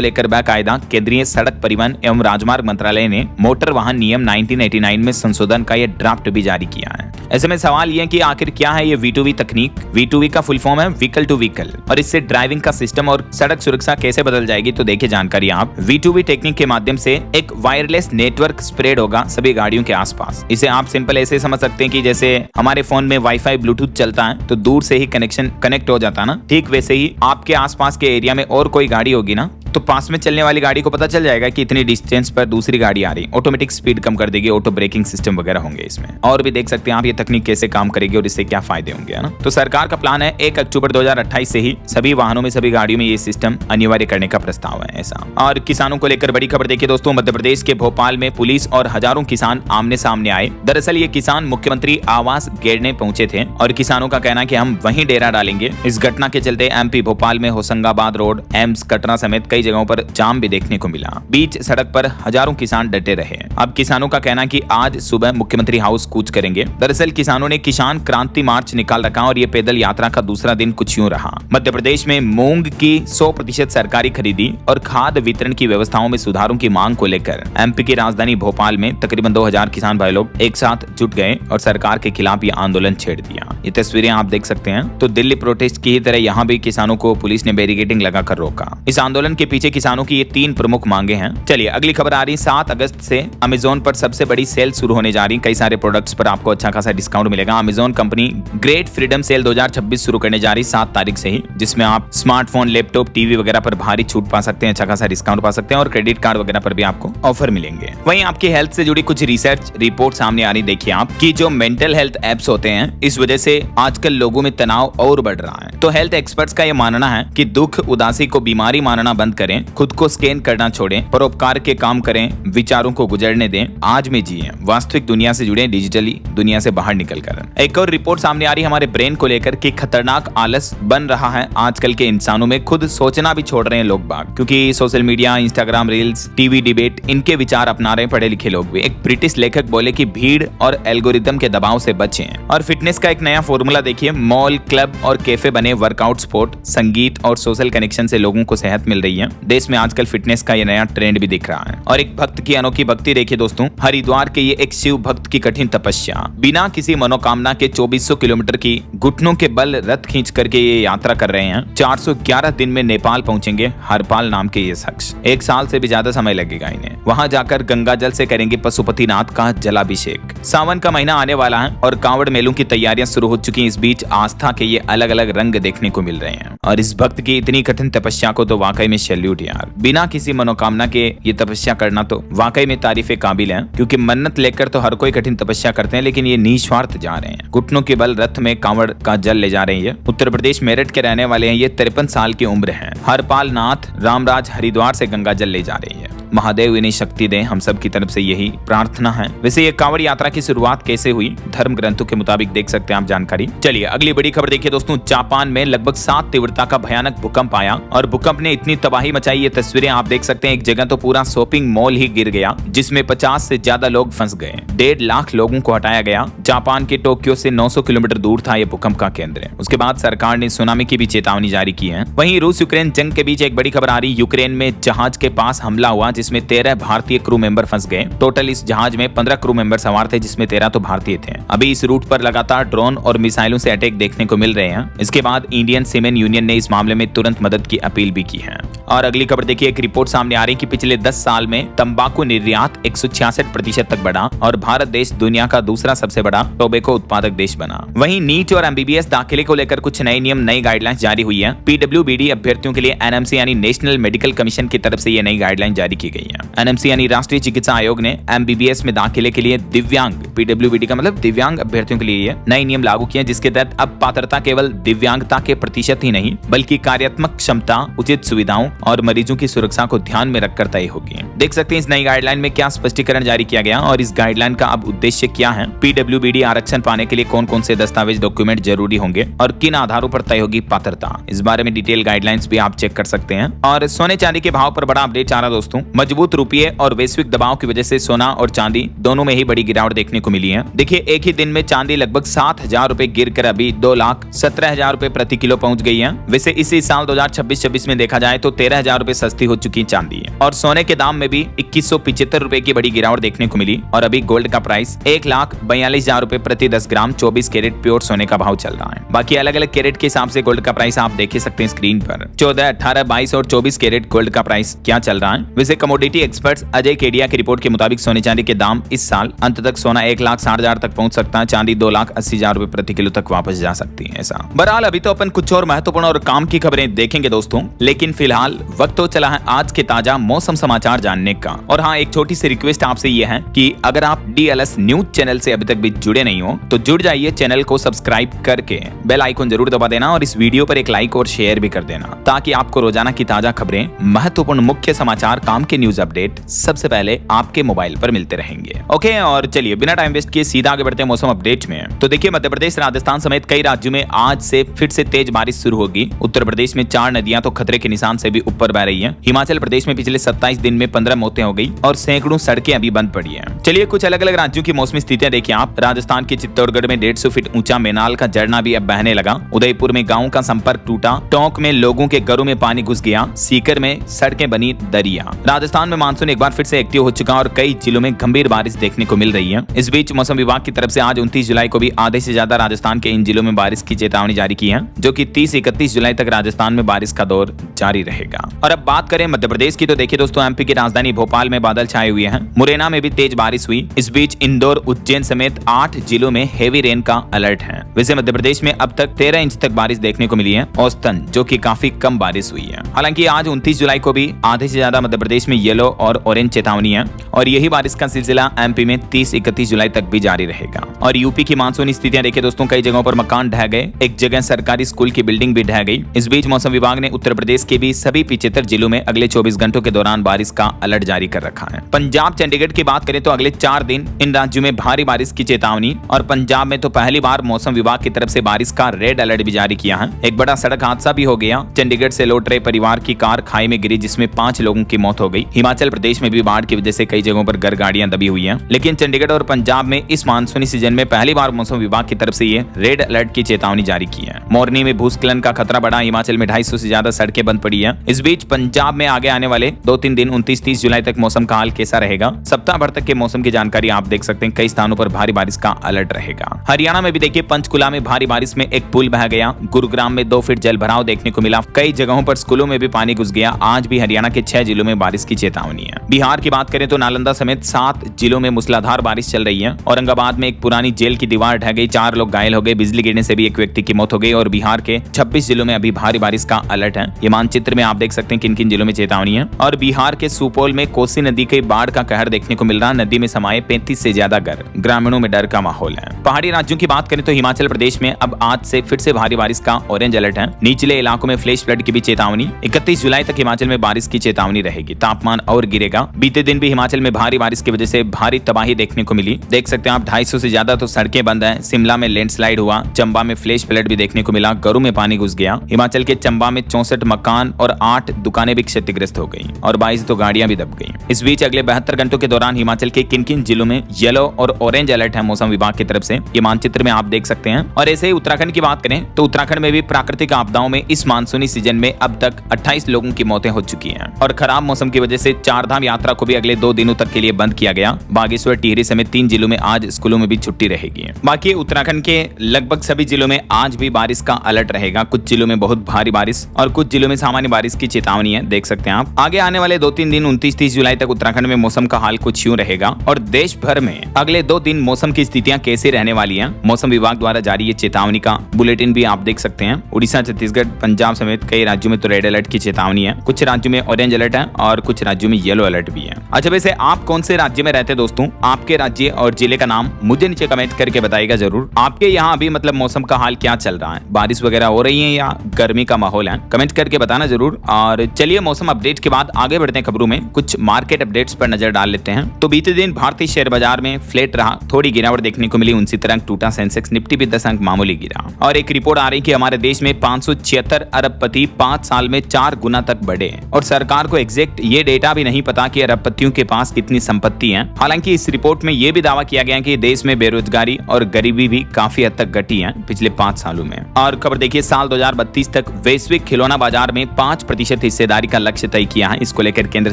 लेकर बाकायदा केंद्रीय सड़क परिवहन एवं राजमार्ग मंत्रालय ने मोटर वाहन नियम 1989 में संशोधन का यह ड्राफ्ट भी जारी किया है। ऐसे में सवाल यह कि आखिर क्या है ये V2V तकनीक। V2V का फुल फॉर्म है व्हीकल टू व्हीकल और इससे ड्राइविंग का सिस्टम और सड़क सुरक्षा कैसे बदल जाएगी, तो देखिए जानकारी आप। V2V टेक्निक के माध्यम से एक वायरलेस नेटवर्क स्प्रेड होगा सभी गाड़ियों के आसपास। इसे आप सिंपल ऐसे समझ सकते हैं कि जैसे हमारे फोन में वाईफाई ब्लूटूथ चलता है तो दूर से ही कनेक्शन कनेक्ट हो जाता है ना, ठीक वैसे ही आपके आसपास के एरिया में और कोई गाड़ी होगी ना तो पास में चलने वाली गाड़ी को पता चल जाएगा कि इतनी डिस्टेंस पर दूसरी गाड़ी आ रही है। ऑटोमेटिक स्पीड कम कर देगी, ऑटो ब्रेकिंग सिस्टम वगैरह होंगे इसमें। और भी देख सकते हैं आप ये तकनीक कैसे काम करेगी और इससे क्या फायदे होंगे, है ना। तो सरकार का प्लान है 1 अक्टूबर 2028 से ही सभी वाहनों में, सभी गाड़ियों में ये सिस्टम अनिवार्य करने का प्रस्ताव है ऐसा। और किसानों को लेकर बड़ी खबर देखिए दोस्तों, मध्य प्रदेश के भोपाल में पुलिस और हजारों किसान आमने सामने आए। दरअसल ये किसान मुख्यमंत्री आवास घेरने पहुंचे थे और किसानों का कहना है कि हम वहीं डेरा डालेंगे। इस घटना के चलते MP भोपाल में होशंगाबाद रोड, एम्स, कटरा समेत कई जगहों पर जाम भी देखने को मिला। बीच सड़क पर हजारों किसान डटे रहे। अब किसानों का कहना कि आज सुबह मुख्यमंत्री हाउस कूच करेंगे। दरअसल किसानों ने किसान क्रांति मार्च निकाल रखा और ये पैदल यात्रा का दूसरा दिन कुछ यूं रहा। मध्य प्रदेश में मूंग की 100% सरकारी खरीदी और खाद्य वितरण की व्यवस्थाओं में सुधारों की मांग को लेकर MP की राजधानी भोपाल में तकरीबन 2000 किसान भाई लोग एक साथ जुट गए और सरकार के खिलाफ ये आंदोलन छेड़ दिया। ये तस्वीरें आप देख सकते हैं। तो दिल्ली प्रोटेस्ट की ही तरह यहाँ भी किसानों को पुलिस ने बैरिकेडिंग लगाकर रोका। इस आंदोलन के पीछे किसानों की ये 3 प्रमुख मांगे हैं। चलिए अगली खबर आ रही। 7 अगस्त से अमेज़न पर सबसे बड़ी सेल शुरू होने जा रही। कई सारे प्रोडक्ट्स पर आपको अच्छा खासा डिस्काउंट मिलेगा। Amazon company great freedom cell 2026 शुरू करने जा रही 7 तारीख से ही, जिसमें आप स्मार्टफोन, लैपटॉप, टीवी वगैरह पर भारी छूट पा सकते हैं, अच्छा खासा डिस्काउंट पा सकते हैं और क्रेडिट कार्ड वगैरह पर भी आपको ऑफर मिलेंगे। वहीं आपकी हेल्थ से जुड़ी कुछ रिसर्च रिपोर्ट सामने आ रही। देखिए आप कि जो मेंटल हेल्थ एप्स होते हैं, इस वजह से आजकल लोगों में तनाव और बढ़ रहा है। तो हेल्थ एक्सपर्ट्स का यह मानना है कि दुख, उदासी को बीमारी मानना बंद करें, खुद को स्कैन करना छोड़ें, परोपकार के काम करें, विचारों को गुजरने दें, आज में जिए, वास्तविक दुनिया से जुड़े, डिजिटली दुनिया से बाहर निकलकर। एक और रिपोर्ट सामने आ रही है हमारे ब्रेन को लेकर कि खतरनाक आलस बन रहा है आजकल के इंसानों में। खुद सोचना भी छोड़ रहे हैं लोग बाग, क्योंकि social media, Instagram reels, TV debate, इनके विचार अपना रहे पढ़े लिखे लोग भी। एक ब्रिटिश लेखक बोले कि भीड़ और एल्गोरिदम के दबाव से बचें। और फिटनेस का एक नया फॉर्मूला देखिए। मॉल, क्लब और कैफे बने, वर्कआउट, स्पोर्ट, संगीत और सोशल कनेक्शन से लोगों को सेहत मिल रही है। देश में आजकल फिटनेस का ये नया ट्रेंड भी दिख रहा है। और एक भक्त की अनोखी भक्ति देखिए दोस्तों। हरिद्वार के ये एक शिव भक्त की कठिन तपस्या, बिना किसी मनोकामना के 2400 किलोमीटर की घुटनों के बल रथ खींच करके ये यात्रा कर रहे हैं। 411 दिन में नेपाल पहुंचेंगे हरपाल नाम के ये शख्स। 1 साल से भी ज्यादा समय लगेगा इन्हें। वहां जाकर गंगा जल से करेंगे पशुपतिनाथ का जलाभिषेक। सावन का महीना आने वाला है और कांवड़ मेलों की तैयारियां शुरू हो चुकी हैं। इस बीच आस्था के ये अलग अलग रंग देखने को मिल रहे हैं और इस भक्त की इतनी कठिन तपस्या को तो वाकई में सैल्यूट यार। बिना किसी मनोकामना के ये तपस्या करना तो वाकई में तारीफे काबिल है, क्योंकि मन्नत लेकर तो हर कोई कठिन तपस्या करते हैं, लेकिन ये निस्वार्थ जा रहे हैं। घुटनों के बल रथ में कांवड़ का जल ले जा रहे हैं। उत्तर प्रदेश मेरठ के रहने वाले हैं। ये 53 साल की उम्र है। हरपाल नाथ रामराज हरिद्वार से गंगा जल ले जा रही है। महादेव इन्हें शक्ति दें, हम सब की तरफ से यही प्रार्थना है। वैसे ये कांवड़ यात्रा की शुरुआत कैसे हुई, धर्म ग्रंथों के मुताबिक देख सकते हैं आप जानकारी। चलिए अगली बड़ी खबर देखिए दोस्तों। जापान में लगभग 7 तीव्रता का भयानक भूकंप आया और भूकंप ने इतनी तबाही मचाई, ये तस्वीरें आप देख सकते हैं। एक जगह तो पूरा शॉपिंग मॉल ही गिर गया, जिसमें 50 से ज्यादा लोग फंस गए। 1.5 लाख लोगों को हटाया गया। जापान के टोक्यो से 900 किलोमीटर दूर था यह भूकंप का केंद्र। उसके बाद सरकार ने सुनामी की भी चेतावनी जारी की है। वहीं रूस यूक्रेन जंग के बीच एक बड़ी खबर आ रही। यूक्रेन में जहाज के पास हमला हुआ, जिसमें 13 भारतीय क्रू मेंबर फंस गए। टोटल इस जहाज में 15 क्रू मेंबर सवार थे, जिसमें 13 तो भारतीय थे। अभी इस रूट पर लगातार ड्रोन और मिसाइलों से अटैक देखने को मिल रहे हैं। इसके बाद इंडियन सीमेन यूनियन ने इस मामले में तुरंत मदद की अपील भी की है। और अगली खबर देखिए। एक रिपोर्ट सामने आ रही कि पिछले 10 साल में तंबाकू निर्यात 166% तक बढ़ा और भारत देश दुनिया का दूसरा सबसे बड़ा टोबैको उत्पादक देश बना। वहीं नीट और MBBS दाखिले को लेकर कुछ नए नियम, नई गाइडलाइंस जारी हुई है। PWBD अभ्यर्थियों के लिए NMC यानी नेशनल मेडिकल कमीशन की तरफ से ये नई गाइडलाइन जारी की गई है। एनएमसी यानी राष्ट्रीय चिकित्सा आयोग ने एमबीबीएस में दाखिले के लिए दिव्यांग, पीडब्ल्यूबीडी का मतलब दिव्यांग अभ्यर्थियों के लिए नए नियम लागू किए, जिसके तहत अब पात्रता केवल दिव्यांगता के प्रतिशत ही नहीं बल्कि कार्यात्मक क्षमता, उचित सुविधाओं और मरीजों की सुरक्षा को ध्यान में रखकर तय होगी। देख सकते हैं इस नई गाइडलाइन में क्या स्पष्टीकरण जारी किया गया और इस गाइडलाइन का अब उद्देश्य क्या है, पीडब्ल्यूबीडी आरक्षण पाने के लिए कौन कौन से दस्तावेज डॉक्यूमेंट जरूरी होंगे और किन आधारों पर तय होगी पात्रता। इस बारे में डिटेल गाइडलाइंस भी आप चेक कर सकते हैं। और सोने चांदी के भाव पर बड़ा अपडेट आ रहा दोस्तों। मजबूत रुपये और वैश्विक दबाव की वजह से सोना और चांदी दोनों में ही बड़ी गिरावट देखने को मिली है। देखिए एक ही दिन में चांदी लगभग 7,000 रुपए गिर कर अभी 2,17,000 रुपए प्रति किलो पहुंच गई है। वैसे इसी साल 2026-26 में देखा जाए तो 13,000 रुपए सस्ती हो चुकी चांदी है। और सोने के दाम में भी 2175 रुपए की बड़ी गिरावट देखने को मिली और अभी गोल्ड का प्राइस 1,42,000 रुपए प्रति 10 ग्राम 24 कैरेट प्योर सोने का भाव चल रहा है। बाकी अलग अलग कैरेट के हिसाब से गोल्ड का प्राइस आप देख सकते हैं स्क्रीन पर। 14, 18, 22 और 24 कैरेट गोल्ड का प्राइस क्या चल रहा है। वैसे कमोडिटी एक्सपर्ट्स अजय केडिया की रिपोर्ट के मुताबिक सोने चांदी के दाम इस साल अंत तक सोना 1,60,000 तक पहुंच सकता है, चांदी 2,80,000 रुपए प्रति किलो तक वापस जा सकती है। ऐसा बहरहाल अभी तो अपन कुछ और महत्वपूर्ण और काम की खबरें देखेंगे दोस्तों, लेकिन फिलहाल वक्त तो चला है आज के ताजा मौसम समाचार जानने का। और हाँ, एक छोटी सी रिक्वेस्ट आपसे ये है कि अगर आप DLS न्यूज चैनल से अभी तक भी जुड़े नहीं हो तो जुड़ जाइए, चैनल को सब्सक्राइब करके बेल आइकन जरूर दबा देना और इस वीडियो पर एक लाइक और शेयर भी कर देना ताकि आपको रोजाना की ताजा खबरें, महत्वपूर्ण मुख्य समाचार, काम के न्यूज अपडेट सबसे पहले आपके मोबाइल पर मिलते रहेंगे। ओके, और चलिए बिना टाइम वेस्ट किए सीधा आगे बढ़ते हैं मौसम अपडेट में। तो देखिए मध्य प्रदेश, राजस्थान समेत कई राज्यों में आज से फिर से तेज बारिश शुरू होगी। उत्तर प्रदेश में 4 नदियां तो खतरे के निशान से भी ऊपर बह रही है। हिमाचल प्रदेश में पिछले 27 दिन में 15 मौतें हो गई और सैकड़ों सड़कें अभी बंद पड़ी है। चलिए कुछ अलग अलग राज्यों की मौसमी स्थितियां देखिए आप। राजस्थान के चित्तौड़गढ़ में 150 फीट ऊंचा मेनाल का झरना भी अब बहने लगा। उदयपुर में गाँव का संपर्क टूटा। टोंक में लोगों के घरों में पानी घुस गया। सीकर में सड़कें बनी दरिया। राजस्थान में मानसून एक बार फिर से एक्टिव हो चुका और कई जिलों में गंभीर बारिश देखने को मिल रही है। इस बीच मौसम विभाग की तरफ से आज 29 जुलाई को भी आधे से ज्यादा राजस्थान के इन जिलों में बारिश की चेतावनी जारी की है, जो कि 30-31 जुलाई तक राजस्थान में बारिश का दौर जारी रहेगा। और अब बात करें मध्य प्रदेश की तो देखिए दोस्तों, एमपी की राजधानी भोपाल में बादल छाए हुए हैं। मुरैना में भी तेज बारिश हुई। इस बीच इंदौर, उज्जैन समेत 8 जिलों में हेवी रेन का अलर्ट है। वैसे मध्य प्रदेश में अब तक 13 इंच तक बारिश देखने को मिली है औसतन, जो कि काफी कम बारिश हुई है। हालांकि आज 29 जुलाई को भी आधे से ज्यादा मध्य प्रदेश में येलो और ऑरेंज चेतावनी है और यही बारिश का सिलसिला एमपी में 30-31 जुलाई तक भी जारी रहेगा। और यूपी की मानसूनी स्थितियां देखिए दोस्तों, कई जगहों पर मकान ढह गए, एक जगह सरकारी स्कूल की बिल्डिंग भी ढह गई। इस बीच मौसम विभाग ने उत्तर प्रदेश के भी सभी 75 जिलों में अगले 24 घंटों के दौरान बारिश का अलर्ट जारी कर रखा है। पंजाब, चंडीगढ़ की बात करें तो अगले 4 दिन इन राज्यों में भारी बारिश की चेतावनी। और पंजाब में तो पहली बार मौसम विभाग की तरफ से बारिश का रेड अलर्ट भी जारी किया है। एक बड़ा सड़क हादसा भी हो गया। चंडीगढ़ से लौट रहे परिवार की कार खाई में गिरी, जिसमें 5 लोगों की मौत हो गई। हिमाचल प्रदेश में भी बाढ़ की वजह से कई जगहों पर गाड़ियां दबी हुई हैं। लेकिन चंडीगढ़ और पंजाब में इस मानसूनी सीजन में पहली बार मौसम विभाग की तरफ से ये रेड अलर्ट की चेतावनी जारी की है। मोरनी में भूस्खलन का खतरा बढ़ा। हिमाचल में 250 से ज्यादा सड़कें बंद पड़ी है। इस बीच पंजाब में आगे आने वाले 2-3 दिन 29-30 जुलाई तक मौसम का हाल कैसा रहेगा, सप्ताह भर तक के मौसम की जानकारी आप देख सकते हैं। कई स्थानों पर भारी बारिश का अलर्ट रहेगा। हरियाणा में भी देखिए, पंचकुला में भारी बारिश में एक पुल बह गया। गुरुग्राम में 2 फीट जल भराव देखने को मिला। कई जगहों पर स्कूलों में भी पानी घुस गया। आज भी हरियाणा के 6 जिलों में बारिश की चेतावनी है। बिहार की बात करें तो नालंदा समेत 7 जिलों में मूसलाधार बारिश चल रही है। औरंगाबाद में एक पुरानी जेल की दीवार ढह गई, 4 लोग घायल हो गए। बिजली गिरने से भी एक व्यक्ति की मौत हो गई। और बिहार के 26 जिलों में अभी भारी बारिश का अलर्ट है। ये मानचित्र में आप देख सकते हैं किन किन जिलों में चेतावनी है। और बिहार के सुपौल में कोसी नदी के बाढ़ का कहर देखने को मिल रहा। नदी में समाये 35 से ज्यादा घर। ग्रामीणों में डर का माहौल है। पहाड़ी राज्यों की बात करें तो हिमाचल प्रदेश में अब आज से फिर से भारी बारिश का ऑरेंज अलर्ट है। निचले इलाकों में फ्लैश फ्लड की भी चेतावनी। 31 जुलाई तक हिमाचल में बारिश की चेतावनी रहेगी। तापमान और गिरेगा। बीते दिन भी हिमाचल में भारी बारिश की वजह से भारी तबाही देखने को मिली। देख सकते हैं आप, 250 से ज्यादा तो सड़कें बंद हैं। शिमला में लैंडस्लाइड हुआ। चंबा में फ्लैश फ्लड भी देखने को मिला। घरों में पानी घुस गया। हिमाचल के चंबा में 64 मकान और 8 दुकानें भी क्षतिग्रस्त हो गई और 22 तो गाड़ियां भी दब गई। इस बीच अगले 72 घंटों के दौरान हिमाचल के किन किन जिलों में येलो और ऑरेंज अलर्ट है मौसम विभाग की तरफ से, ये मानचित्र में आप देख सकते हैं। और ऐसे ही उत्तराखंड की बात करें तो उत्तराखंड में भी प्राकृतिक आपदाओं में इस मानसूनी सीजन में अब तक 28 लोगों की मौतें हो चुकी हैं। और खराब मौसम की वजह से 4 धाम यात्रा को भी अगले 2 दिनों तक के लिए बंद किया गया। बागेश्वर, टिहरी समेत 3 जिलों में आज स्कूलों में भी छुट्टी रहेगी। बाकी उत्तराखंड के लगभग सभी जिलों में आज भी बारिश का अलर्ट रहेगा। कुछ जिलों में बहुत भारी बारिश और कुछ जिलों में सामान्य बारिश की चेतावनी है, देख सकते हैं आप। आगे आने वाले 2-3 दिन 29-30 जुलाई तक उत्तराखंड में मौसम का हाल कुछ यूं रहेगा। और देश भर में अगले 2 दिन मौसम की स्थितियां कैसे रहने वाली हैं, मौसम विभाग द्वारा जारी ये चेतावनी का बुलेटिन भी आप देख सकते हैं। उड़ीसा, छत्तीसगढ़, पंजाब समेत कई राज्यों में तो रेड अलर्ट की चेतावनी है। कुछ राज्यों में ऑरेंज अलर्ट है और कुछ राज्यों में येलो अलर्ट भी है। अच्छा, वैसे आप कौन से राज्य में रहते हैं दोस्तों? आपके राज्य और जिले का नाम मुझे नीचे कमेंट करके बताइएगा जरूर। आपके यहाँ अभी मतलब मौसम का हाल क्या चल रहा है? बारिश वगैरह हो रही है या गर्मी का माहौल है? कमेंट करके बताना जरूर। और चलिए मौसम अपडेट के बाद आगे बढ़ते हैं खबरों में। कुछ मार्केट अपडेट्स पर नजर डाल लेते हैं। तो बीते दिन भारतीय शेयर बाजार में फ्लैट रहा, थोड़ी गिरावट देखने को मिली, 69 अंक टूटा सेंसेक्स, निफ्टी भी 10 अंक मामूली गिरा। और एक रिपोर्ट आ रही कि हमारे देश में 576 अरबपति 5 साल में 4 गुना तक बढ़े। और सरकार को एग्जैक्ट ये डेटा भी नहीं पता कि अरबपतियों के पास कितनी संपत्ति है। हालांकि इस रिपोर्ट में यह भी दावा किया गया कि देश में बेरोजगारी और गरीबी भी काफी हद तक घटी है पिछले 5 सालों में। और खबर देखिए, साल 2032 तक वैश्विक खिलौना बाजार में 5% हिस्सेदारी का लक्ष्य तय किया है। इसको लेकर केंद्र